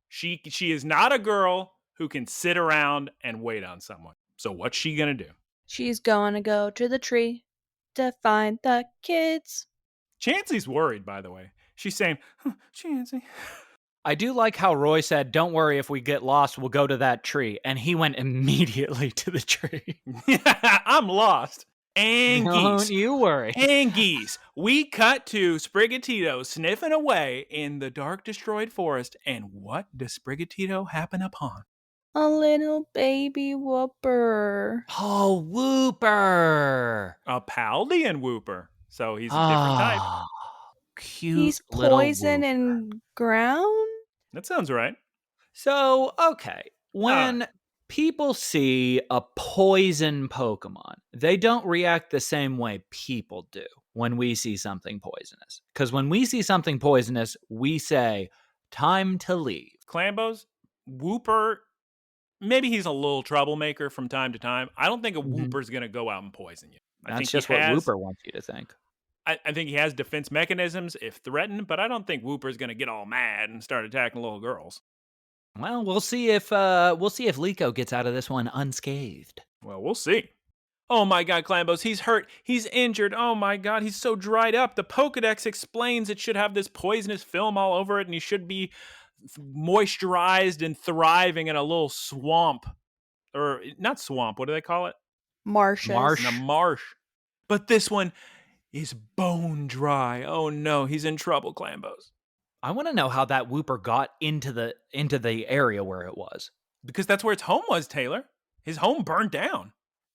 She is not a girl who can sit around and wait on someone. So what's she going to do? She's going to go to the tree to find the kids. Chansey's worried, by the way. She's saying, Chansey. I do like how Roy said, don't worry, if we get lost, we'll go to that tree. And he went immediately to the tree. I'm lost. And Geese. Don't you worry. And Geese. We cut to Sprigatito sniffing away in the dark, destroyed forest. And what does Sprigatito happen upon? A little baby whooper. Oh, Whooper. A Paldean Whooper. So he's a different type. Cute. He's poison and ground? That sounds right. So, okay. When people see a poison Pokemon, they don't react the same way people do. when we see something poisonous. Because when we see something poisonous, we say, time to leave. Clambos, Whooper, maybe he's a little troublemaker from time to time. I don't think a Whooper's going to go out and poison you. That's just what Whooper wants you to think. I think he has defense mechanisms if threatened, but I don't think Whooper's going to get all mad and start attacking little girls. Well, we'll see if Liko gets out of this one unscathed. Well, we'll see. Oh my God, Clambos, he's hurt. He's injured. Oh my God, he's so dried up. The Pokedex explains it should have this poisonous film all over it, and he should be moisturized and thriving in a little swamp. Or, not swamp, what do they call it? Marsh. In a marsh. But this one is bone dry. Oh no, he's in trouble, Clambos. I want to know how that Whooper got into the area where it was. Because that's where its home was, Taylor. His home burned down.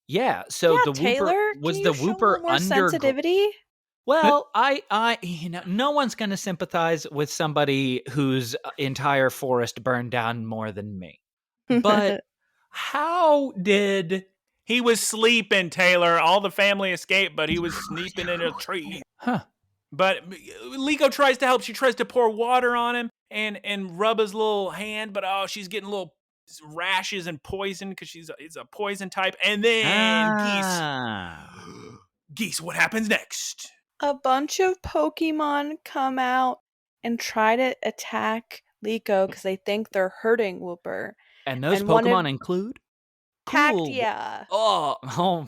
Yeah, so yeah, the Taylor, Whooper was the Whooper more sensitivity. Well, no one's going to sympathize with somebody whose entire forest burned down more than me. But how did he was sleeping, Taylor? All the family escaped, but he was sleeping in a tree. Huh. But Liko tries to help. She tries to pour water on him and rub his little hand, but she's getting little rashes and poison because it's a poison type. And then Geese, what happens next? A bunch of Pokemon come out and try to attack Liko because they think they're hurting Whooper. And those Pokemon include Cactia. Oh.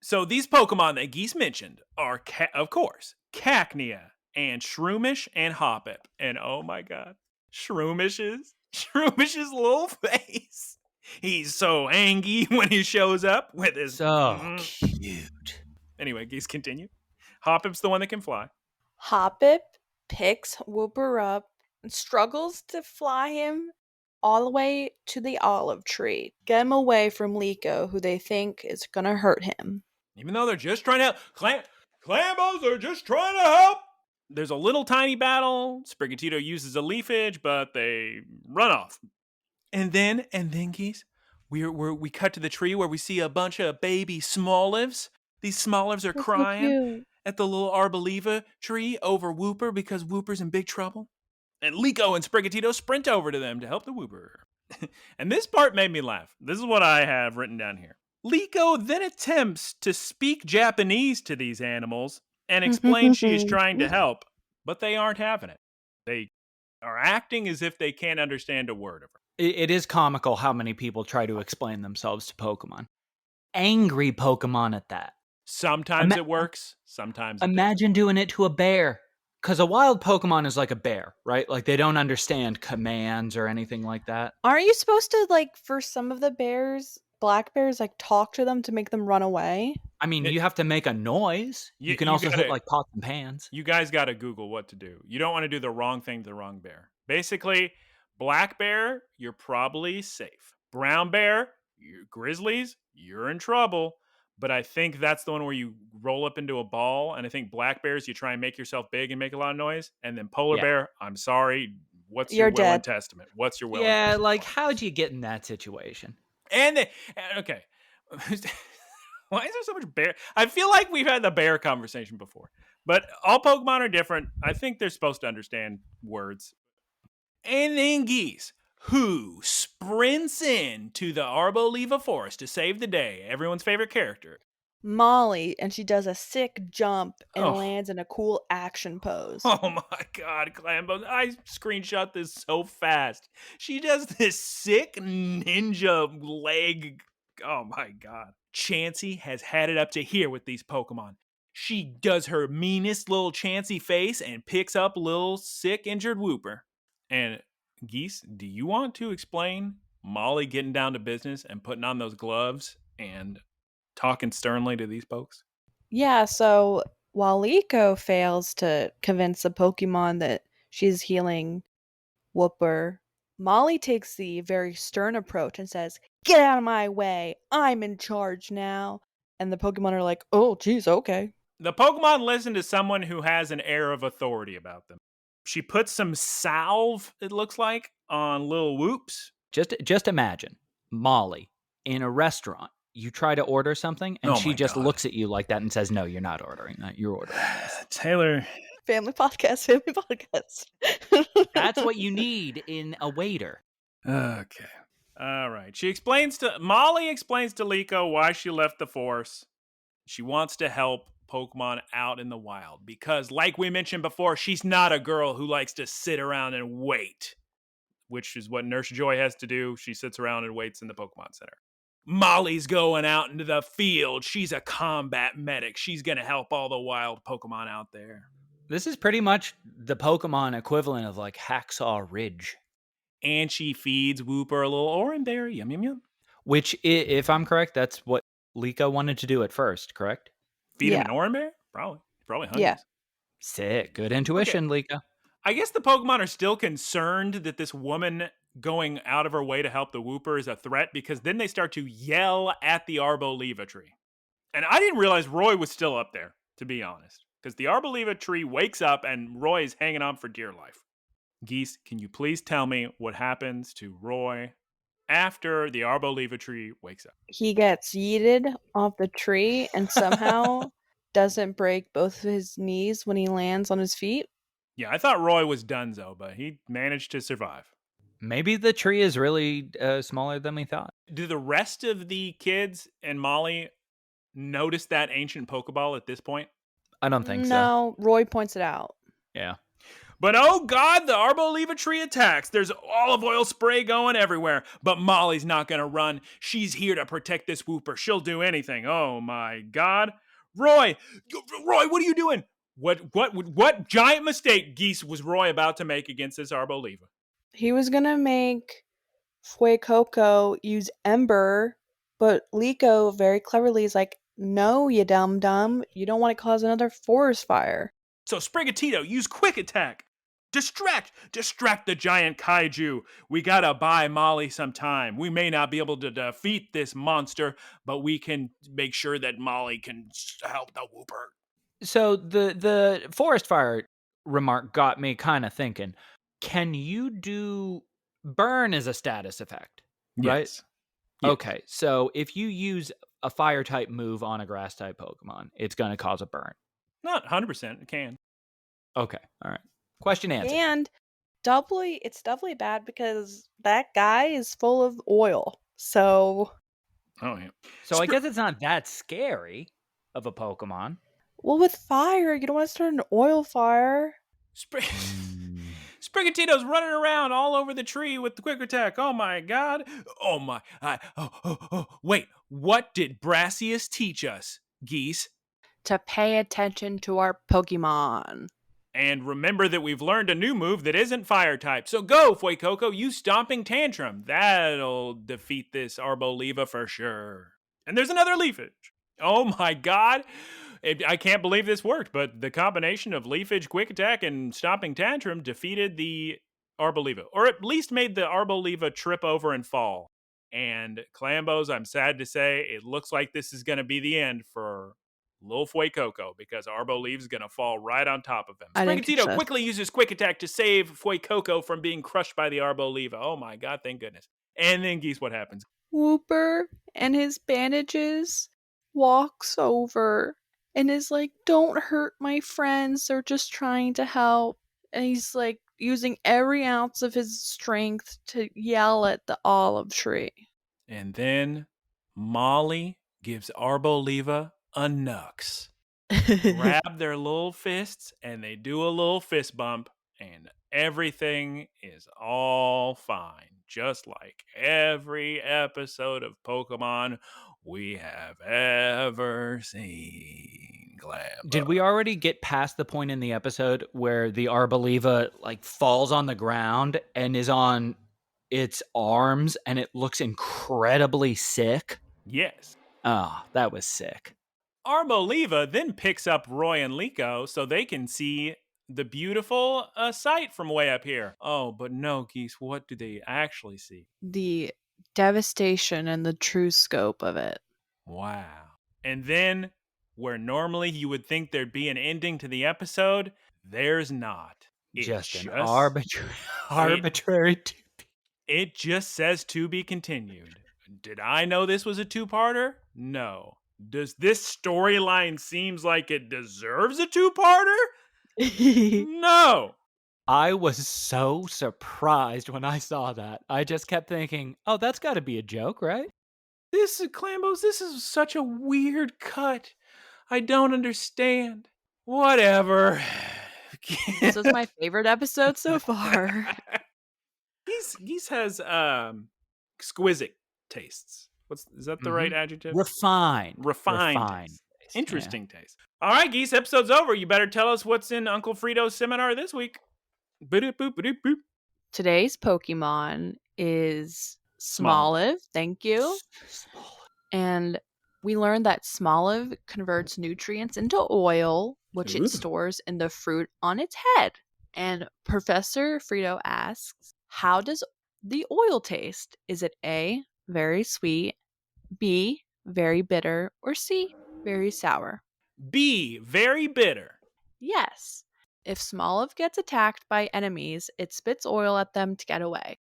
So these Pokemon that Geese mentioned are, of course, Cacnea and Shroomish and Hoppip. And oh my God, Shroomish's little face. He's so angry when he shows up with his... So cute. Anyway, Geese, continue. Hoppip's the one that can fly. Hoppip picks Whooper up and struggles to fly him all the way to the olive tree. Get him away from Liko, who they think is going to hurt him. Even though they're just trying to help. Clambos are just trying to help. There's a little tiny battle. Sprigatito uses a leafage, but they run off. And then Geese, we cut to the tree where we see a bunch of baby Smolives. These Smolives are crying at the little Arboliva tree over Whooper because Whooper's in big trouble. And Liko and Sprigatito sprint over to them to help the Whooper. And this part made me laugh. This is what I have written down here. Liko then attempts to speak Japanese to these animals and explain she is trying to help, but they aren't having it. They are acting as if they can't understand a word of her. It is comical how many people try to explain themselves to Pokemon. Angry Pokemon at that. Sometimes it works, sometimes it Imagine doing it to a bear. Because a wild Pokemon is like a bear, right? Like, they don't understand commands or anything like that. Aren't you supposed to, like, for some of the bears, black bears, like, talk to them to make them run away? I mean, you have to make a noise. You can also hit, like, pots and pans. You guys got to Google what to do. You don't want to do the wrong thing to the wrong bear. Basically, black bear, you're probably safe. Brown bear, grizzlies, you're in trouble. But I think that's the one where you roll up into a ball. And I think black bears, you try and make yourself big and make a lot of noise. And then polar bear, I'm sorry. What's your will and testament? What's your will? Yeah, like, how'd you get in that situation? Okay. Why is there so much bear? I feel like we've had the bear conversation before. But all Pokemon are different. I think they're supposed to understand words. And then Geese, who sprints in to the Arboliva forest to save the day. Everyone's favorite character. Molly, and she does a sick jump and lands in a cool action pose. Oh my God, Clambo. I screenshot this so fast. She does this sick ninja leg. Oh my God. Chansey has had it up to here with these Pokemon. She does her meanest little Chansey face and picks up a little sick injured Whooper. And Geese, do you want to explain Molly getting down to business and putting on those gloves and talking sternly to these folks? Yeah, so while Liko fails to convince the Pokemon that she's healing Whooper, Molly takes the very stern approach and says, "Get out of my way! I'm in charge now!" And the Pokemon are like, "Oh, geez, okay." The Pokemon listen to someone who has an air of authority about them. She puts some salve, it looks like, on little Whoops. Just imagine Molly in a restaurant you try to order something, and she just God. looks at you like that and says, "No, you're not ordering that. You're ordering this." Taylor. Family podcast. That's what you need in a waiter. Okay. All right. Molly explains to Liko why she left the Force. She wants to help Pokemon out in the wild because, like we mentioned before, she's not a girl who likes to sit around and wait, which is what Nurse Joy has to do. She sits around and waits in the Pokemon Center. Molly's going out into the field. She's a combat medic. She's going to help all the wild Pokemon out there. This is pretty much the Pokemon equivalent of like Hacksaw Ridge. And she feeds Wooper a little orange berry. Yum, yum, yum. Which, if I'm correct, that's what Liko wanted to do at first, correct? Feed him an orange berry? Probably hungry. Yeah. Sick. Good intuition, Liko. I guess the Pokemon are still concerned that this woman going out of her way to help the Wooper is a threat because then they start to yell at the Arboliva tree. And I didn't realize Roy was still up there, to be honest, because the Arboliva tree wakes up and Roy is hanging on for dear life. Geese, can you please tell me what happens to Roy after the Arboliva tree wakes up? He gets yeeted off the tree and somehow doesn't break both of his knees when he lands on his feet. Yeah, I thought Roy was donezo, but he managed to survive. Maybe the tree is really smaller than we thought. Do the rest of the kids and Molly notice that ancient Pokeball at this point? I don't think so. No, Roy points it out. Yeah. But oh God, the Arboliva tree attacks. There's olive oil spray going everywhere. But Molly's not going to run. She's here to protect this Wooper. She'll do anything. Oh my God. Roy, what are you doing? What giant mistake, Geese, was Roy about to make against this Arboliva? He was going to make Fuecoco use Ember, but Liko very cleverly is like, no, you dum-dum. You don't want to cause another forest fire. So Sprigatito, use Quick Attack. Distract the giant kaiju. We gotta buy Molly some time. We may not be able to defeat this monster, but we can make sure that Molly can help the Wooper. So the forest fire remark got me kind of thinking, can you do burn as a status effect? Right? Yes. Okay, so if you use a fire type move on a grass type Pokemon, it's going to cause a burn. Not 100%, it can. Okay, all right. Question answered. And it's doubly bad because that guy is full of oil. So Oh yeah. So I guess it's not that scary of a Pokemon. Well, with fire, you don't want to start an oil fire. Sprigatito's running around all over the tree with the Quick Attack. Oh my God. Oh my. Wait, what did Brassius teach us, Geese? To pay attention to our Pokemon. And remember that we've learned a new move that isn't fire type. So go, Fuecoco, use Stomping Tantrum. That'll defeat this Arboliva for sure. And there's another Leafage. Oh my God. I can't believe this worked, but the combination of Leafage, Quick Attack, and Stomping Tantrum defeated the Arboliva. Or at least made the Arboliva trip over and fall. And Clambos, I'm sad to say, it looks like this is going to be the end for Lil Fuecoco, because Arboliva's going to fall right on top of him. Sprigatito quickly uses Quick Attack to save Fuecoco from being crushed by the Arboliva. Oh my God, thank goodness. And then, Geese, what happens? Wooper and his bandages walks over and is like, don't hurt my friends. They're just trying to help. And he's like using every ounce of his strength to yell at the olive tree. And then Molly gives Arboliva a nux. Grab their little fists and they do a little fist bump and everything is all fine. Just like every episode of Pokemon we have ever seen. Glambo. Did we already get past the point in the episode where the Arboliva like falls on the ground and is on its arms and it looks incredibly sick? Yes. Oh, that was sick. Arboliva then picks up Roy and Liko so they can see the beautiful sight from way up here. Oh, but no, Geese, what do they actually see? The devastation and the true scope of it. Wow. And then, where normally you would think there'd be an ending to the episode, there's not. Just an arbitrary. It just says to be continued. Did I know this was a two-parter? No. Does this storyline seems like it deserves a two-parter? No. I was so surprised when I saw that. I just kept thinking, oh, that's got to be a joke, right? This is Clambos. This is such a weird cut. I don't understand. Whatever. This was my favorite episode so far. Geese has exquisite tastes. Is that the right adjective? Refined. Taste. Interesting taste. All right, Geese, episode's over. You better tell us what's in Uncle Frito's seminar this week. Boop, boop, boop, boop. Today's Pokemon is Smoliv. Thank you. And we learned that Smoliv converts nutrients into oil, which it stores in the fruit on its head. And Professor Frito asks, how does the oil taste? Is it A, very sweet, B, very bitter, or C, very sour? B, very bitter. Yes. If Smoliv gets attacked by enemies, it spits oil at them to get away.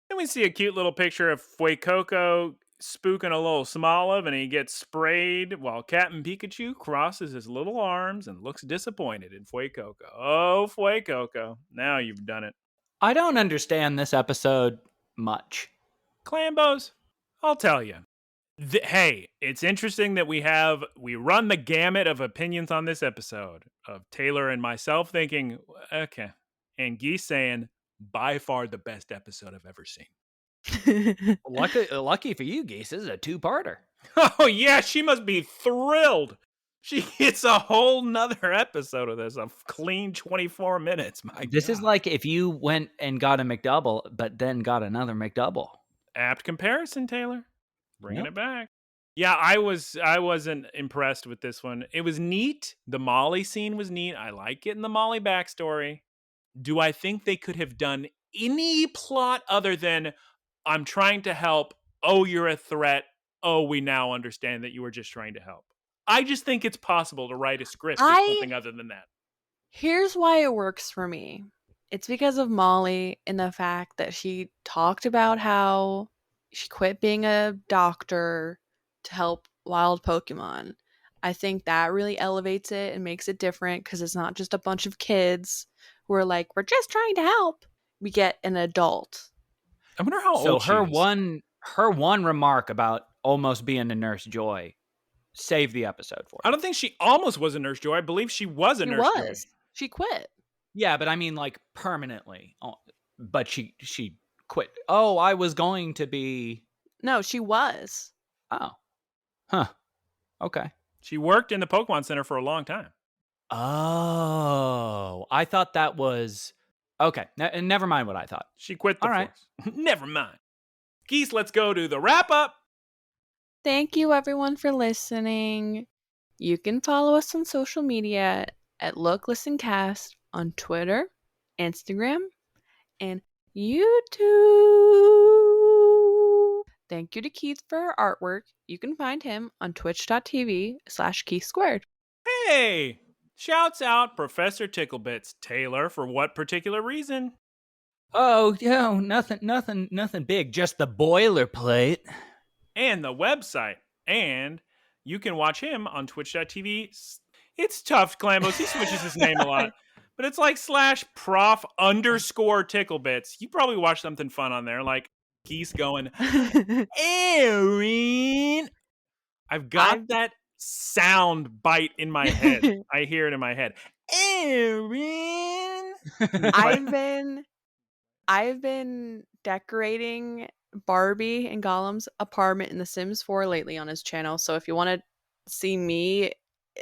Then we see a cute little picture of Fuecoco spooking a little Smoliv, and he gets sprayed while Captain Pikachu crosses his little arms and looks disappointed in Fuecoco. Oh, Fuecoco, now you've done it. I don't understand this episode much. Clambos, I'll tell you. Hey, it's interesting that we run the gamut of opinions on this episode of Taylor and myself thinking, okay, and Geese saying, by far the best episode I've ever seen. Lucky for you, Geese, this is a two-parter. Oh yeah, she must be thrilled. She gets a whole nother episode of this, a clean 24 minutes. This is like if you went and got a McDouble, but then got another McDouble. Apt comparison, Taylor. Bringing it back. Yeah, I wasn't impressed with this one. It was neat. The Molly scene was neat. I like getting the Molly backstory. Do I think they could have done any plot other than I'm trying to help? Oh, you're a threat. Oh, we now understand that you were just trying to help. I just think it's possible to write a script or something other than that. Here's why it works for me. It's because of Molly and the fact that she talked about how she quit being a doctor to help wild Pokemon. I think that really elevates it and makes it different because it's not just a bunch of kids who are like, we're just trying to help. We get an adult. I wonder how old she is. Her one remark about almost being a Nurse Joy saved the episode for her. I don't think she almost was a Nurse Joy. I believe she was a Nurse Joy. She quit. Yeah, but I mean like permanently. But she quit. Oh, I was going to be... No, she was. Oh. Huh. Okay. She worked in the Pokemon Center for a long time. Oh. I thought that was... Okay. Never mind what I thought. She quit the force. Never mind. Geese, let's go to the wrap-up. Thank you, everyone, for listening. You can follow us on social media at Look, Listen, Cast on Twitter, Instagram, and YouTube. Thank you to Keith for our artwork. You can find him on twitch.tv/KeithSquared. Hey! Shouts out Professor Ticklebits. Taylor, for what particular reason? Oh, no, nothing big. Just the boilerplate. And the website. And you can watch him on twitch.tv. It's tough, Clambos. He switches his name a lot. But it's like /prof_Ticklebits. You probably watch something fun on there, like Geese going, Erin. I've got that sound bite in my head. I hear it in my head. Erin. I've been decorating Barbie and Gollum's apartment in The Sims 4 lately on his channel. So if you want to see me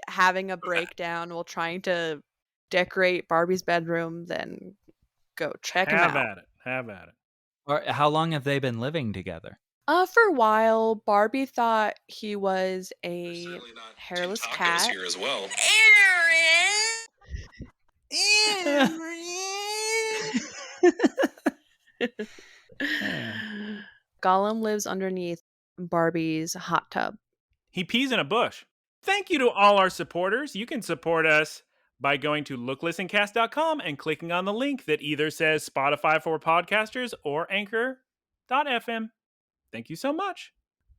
having a breakdown while trying to decorate Barbie's bedroom, then go check him out. Have at it. Or how long have they been living together? For a while. Barbie thought he was a hairless cat. Here as well. Gollum lives underneath Barbie's hot tub. He pees in a bush. Thank you to all our supporters. You can support us by going to looklistencast.com and clicking on the link that either says Spotify for podcasters or anchor.fm. Thank you so much.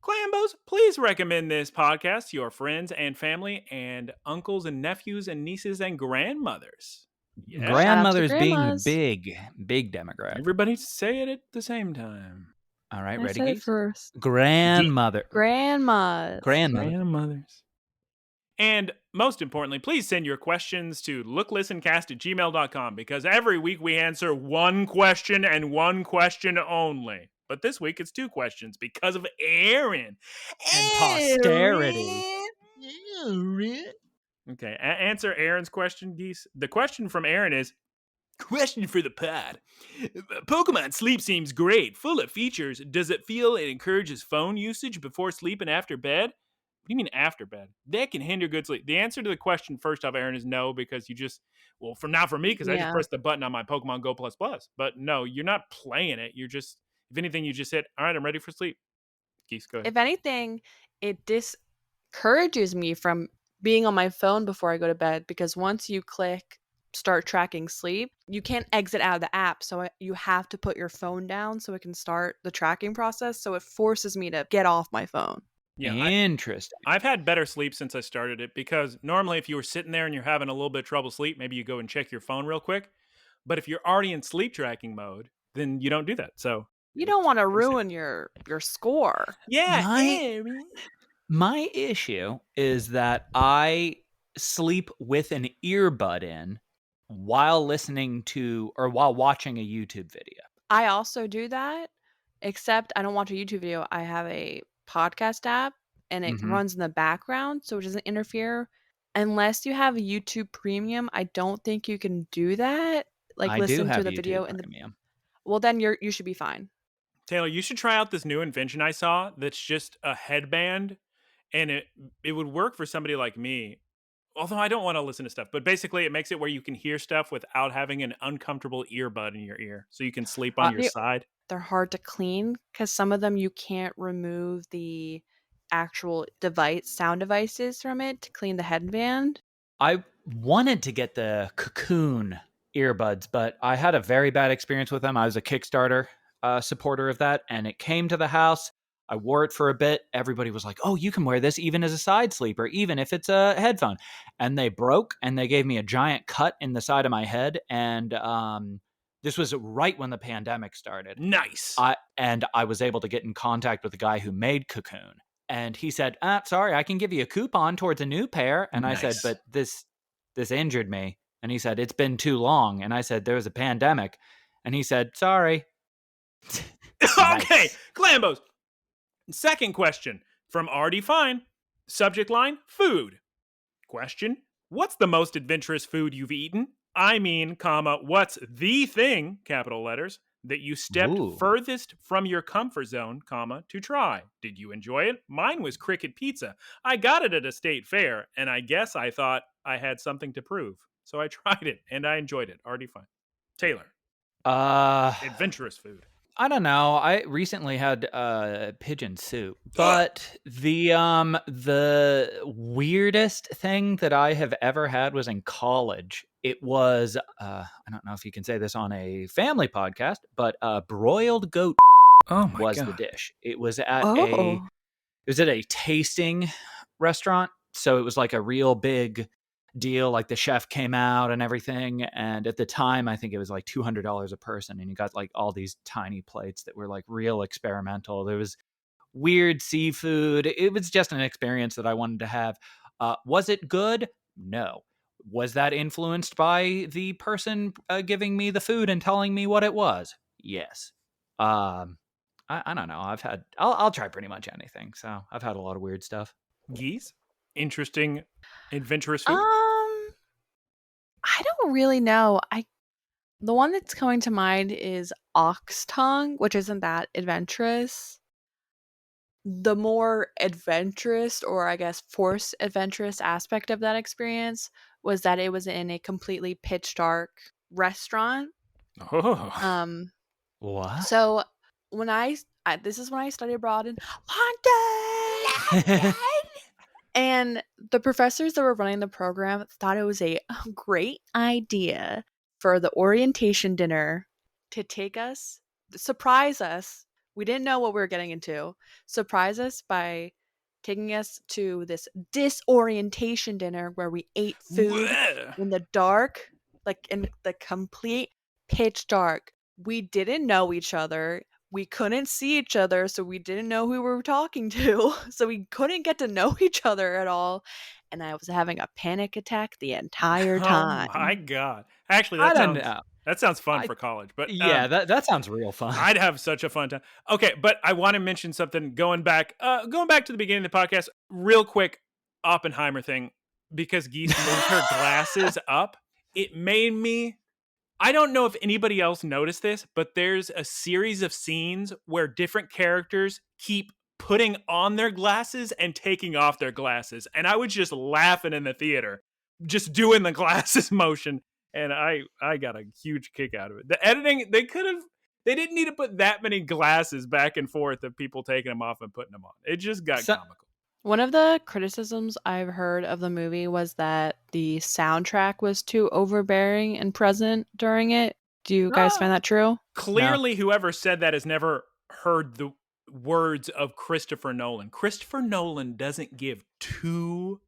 Clambos, please recommend this podcast to your friends and family and uncles and nephews and nieces and grandmothers. Shout Yeah. out to Grandmothers being grandmas. big demographic. Everybody say it at the same time. All right, I ready, said it Geese? first. Grandmothers. Grandmothers. And most importantly, please send your questions to looklistencast@gmail.com because every week we answer one question and one question only. But this week it's 2 questions because of Aaron. And posterity. Okay, answer Aaron's question, Geese. The question from Aaron is, question for the pod. Pokemon Sleep seems great, full of features. Does it feel it encourages phone usage before sleep and after bed? What do you mean after bed? That can hinder good sleep. The answer to the question first off, Aaron, is no, because you just, well, for me, because I just pressed the button on my Pokemon Go++. But no, you're not playing it. You're just, if anything, you just said, all right, I'm ready for sleep. Geese, go ahead. If anything, it discourages me from being on my phone before I go to bed, because once you click start tracking sleep, you can't exit out of the app. So you have to put your phone down so it can start the tracking process. So it forces me to get off my phone. Yeah, Interesting. I've had better sleep since I started it, because normally if you were sitting there and you're having a little bit of trouble sleep, maybe you go and check your phone real quick. But if you're already in sleep tracking mode, then you don't do that. So you don't want to ruin your score. Yeah. My issue is that I sleep with an earbud in while listening to or while watching a YouTube video. I also do that, except I don't watch a YouTube video. I have a podcast app and it runs in the background, so it doesn't interfere. Unless you have a YouTube Premium, I don't think you can do that. Like I listen do have to the YouTube video in Premium. Well, then you should be fine. Taylor, you should try out this new invention I saw that's just a headband, and it would work for somebody like me. Although I don't want to listen to stuff, but basically it makes it where you can hear stuff without having an uncomfortable earbud in your ear, so you can sleep on your side. They're hard to clean because some of them you can't remove the actual sound devices from it to clean the headband. I wanted to get the Cocoon earbuds, but I had a very bad experience with them. I was a Kickstarter supporter of that, and it came to the house. I wore it for a bit. Everybody was like, oh, you can wear this even as a side sleeper, even if it's a headphone. And they broke, and they gave me a giant cut in the side of my head. And this was right when the pandemic started. Nice. I was able to get in contact with the guy who made Cocoon. And he said, sorry, I can give you a coupon towards a new pair. And I said, but this injured me. And he said, it's been too long. And I said, there was a pandemic. And he said, sorry. Okay, Clambos. Second question from RD Fine. Subject line, food. Question, what's the most adventurous food you've eaten? I mean, what's the thing, capital letters, that you stepped furthest from your comfort zone, to try? Did you enjoy it? Mine was cricket pizza. I got it at a state fair, and I guess I thought I had something to prove. So I tried it, and I enjoyed it. Already fine. Taylor. Adventurous food. I don't know. I recently had pigeon soup, but the weirdest thing that I have ever had was in college. It was I don't know if you can say this on a family podcast, but broiled goat was the dish. It was at a tasting restaurant, so it was like a real big deal. Like the chef came out and everything, and at the time I think it was like $200 a person, and you got like all these tiny plates that were like real experimental. There was weird seafood. It was just an experience that I wanted to have. Was it good? No. Was that influenced by the person giving me the food and telling me what it was? Yes. I don't know. I'll try pretty much anything, so I've had a lot of weird stuff. Geese? Interesting adventurous food? I don't really know. The one that's coming to mind is ox tongue, which isn't that adventurous. The more adventurous, or I guess forced adventurous aspect of that experience was that it was in a completely pitch dark restaurant. What? So when this is when I studied abroad in London. And the professors that were running the program thought it was a great idea for the orientation dinner to surprise us We didn't know what we were getting into. Surprise us by taking us to this disorientation dinner where we ate food in the dark, like in the complete pitch dark. We didn't know each other. We couldn't see each other, so we didn't know who we were talking to. So we couldn't get to know each other at all. And I was having a panic attack the entire time. Oh my God. Actually, I don't know. That sounds fun for college. But yeah, that sounds real fun. I'd have such a fun time. Okay, but I want to mention something going back to the beginning of the podcast, real quick, Oppenheimer thing, because Geese moved her glasses up. It made me, I don't know if anybody else noticed this, but there's a series of scenes where different characters keep putting on their glasses and taking off their glasses. And I was just laughing in the theater, just doing the glasses motion. And I got a huge kick out of it. The editing, they didn't need to put that many glasses back and forth of people taking them off and putting them on. It just got comical. One of the criticisms I've heard of the movie was that the soundtrack was too overbearing and present during it. Do you guys find that true? Clearly, whoever said that has never heard the words of Christopher Nolan. Christopher Nolan doesn't give two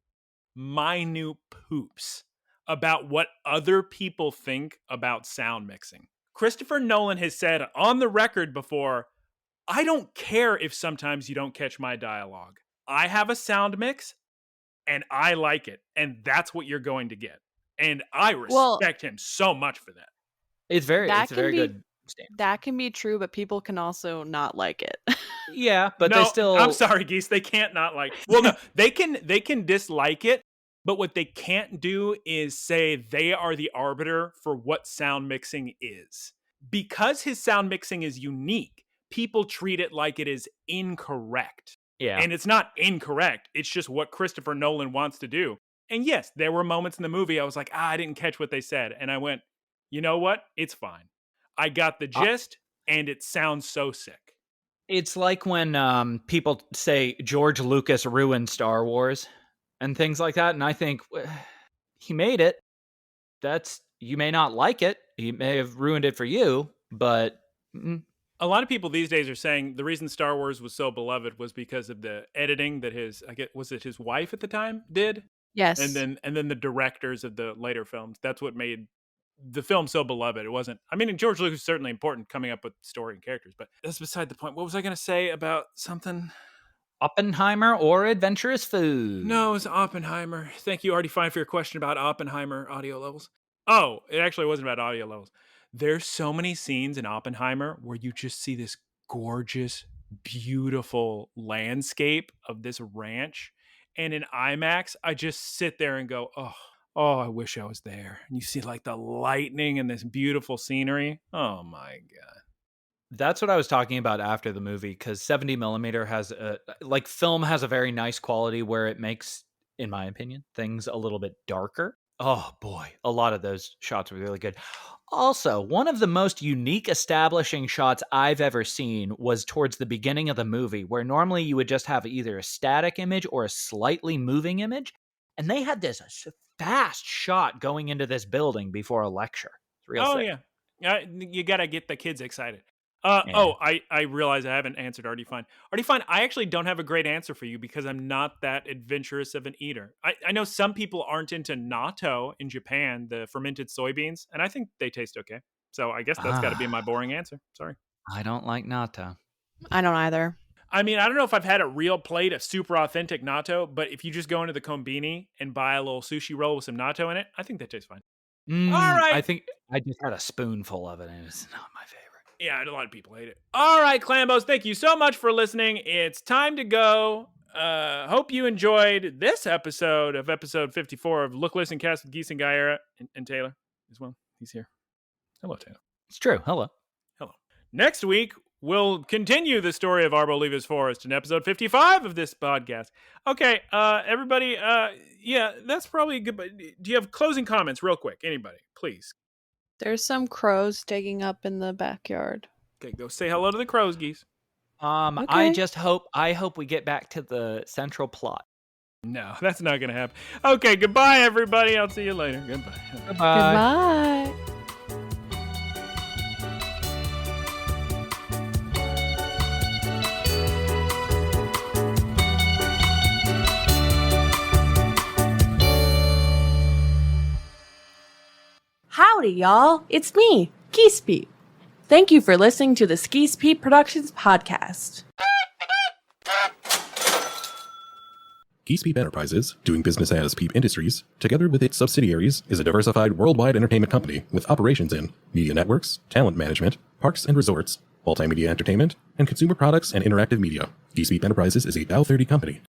minute poops about what other people think about sound mixing. Christopher Nolan has said on the record before, I don't care if sometimes you don't catch my dialogue. I have a sound mix and I like it. And that's what you're going to get. And I respect him so much for that. It's very good standard. That can be true, but people can also not like it. Yeah, but they still... I'm sorry, Geese. They can't not like it. Well, no, they can dislike it, but what they can't do is say they are the arbiter for what sound mixing is. Because his sound mixing is unique, people treat it like it is incorrect. Yeah. And it's not incorrect. It's just what Christopher Nolan wants to do. And yes, there were moments in the movie I was like, I didn't catch what they said. And I went, you know what? It's fine. I got the gist, and it sounds so sick. It's like when people say George Lucas ruined Star Wars and things like that. And I think he made it. You may not like it. He may have ruined it for you, but... A lot of people these days are saying the reason Star Wars was so beloved was because of the editing that was it his wife at the time did? Yes. And then the directors of the later films. That's what made the film so beloved. It wasn't, I mean, George Lucas is certainly important coming up with story and characters, but that's beside the point. What was I going to say about something? Oppenheimer or adventurous food? No, it was Oppenheimer. Thank you, Artie Fine, for your question about Oppenheimer audio levels. Oh, it actually wasn't about audio levels. There's so many scenes in Oppenheimer where you just see this gorgeous, beautiful landscape of this ranch. And in IMAX, I just sit there and go, oh, I wish I was there. And you see like the lightning and this beautiful scenery. Oh my God. That's what I was talking about after the movie, because 70 millimeter has film has a very nice quality where it makes, in my opinion, things a little bit darker. Oh boy, a lot of those shots were really good. Also, one of the most unique establishing shots I've ever seen was towards the beginning of the movie, where normally you would just have either a static image or a slightly moving image. And they had this fast shot going into this building before a lecture. It's real sick. Yeah. You got to get the kids excited. Yeah. Oh, I realize I haven't answered Artie Fine. Artie Fine, I actually don't have a great answer for you because I'm not that adventurous of an eater. I know some people aren't into natto in Japan, the fermented soybeans, and I think they taste okay. So I guess that's got to be my boring answer. Sorry. I don't like natto. I don't either. I mean, I don't know if I've had a real plate of super authentic natto, but if you just go into the Konbini and buy a little sushi roll with some natto in it, I think that tastes fine. All right. I think I just had a spoonful of it, and it's not my favorite. Yeah, a lot of people hate it. All right, Clambos, thank you so much for listening. It's time to go. Hope you enjoyed this episode of episode 54 of Look, Listen, Cast with Geese and Guyera and Taylor as well. He's here. Hello, Taylor. It's true. Hello. Next week, we'll continue the story of Arboliva's Forest in episode 55 of this podcast. Okay, everybody, yeah, that's probably good. Do you have closing comments real quick? Anybody, please. There's some crows digging up in the backyard. Okay, go say hello to the crows, Geese. Okay. I hope we get back to the central plot. No, that's not going to happen. Okay, goodbye, everybody. I'll see you later. Goodbye. Goodbye. Howdy, y'all. It's me, Geese Peep. Thank you for listening to the Geese Peep Productions podcast. Geese Peep Enterprises, doing business as Peep Industries, together with its subsidiaries, is a diversified worldwide entertainment company with operations in media networks, talent management, parks and resorts, multimedia entertainment, and consumer products and interactive media. Geese Peep Enterprises is a Dow 30 company.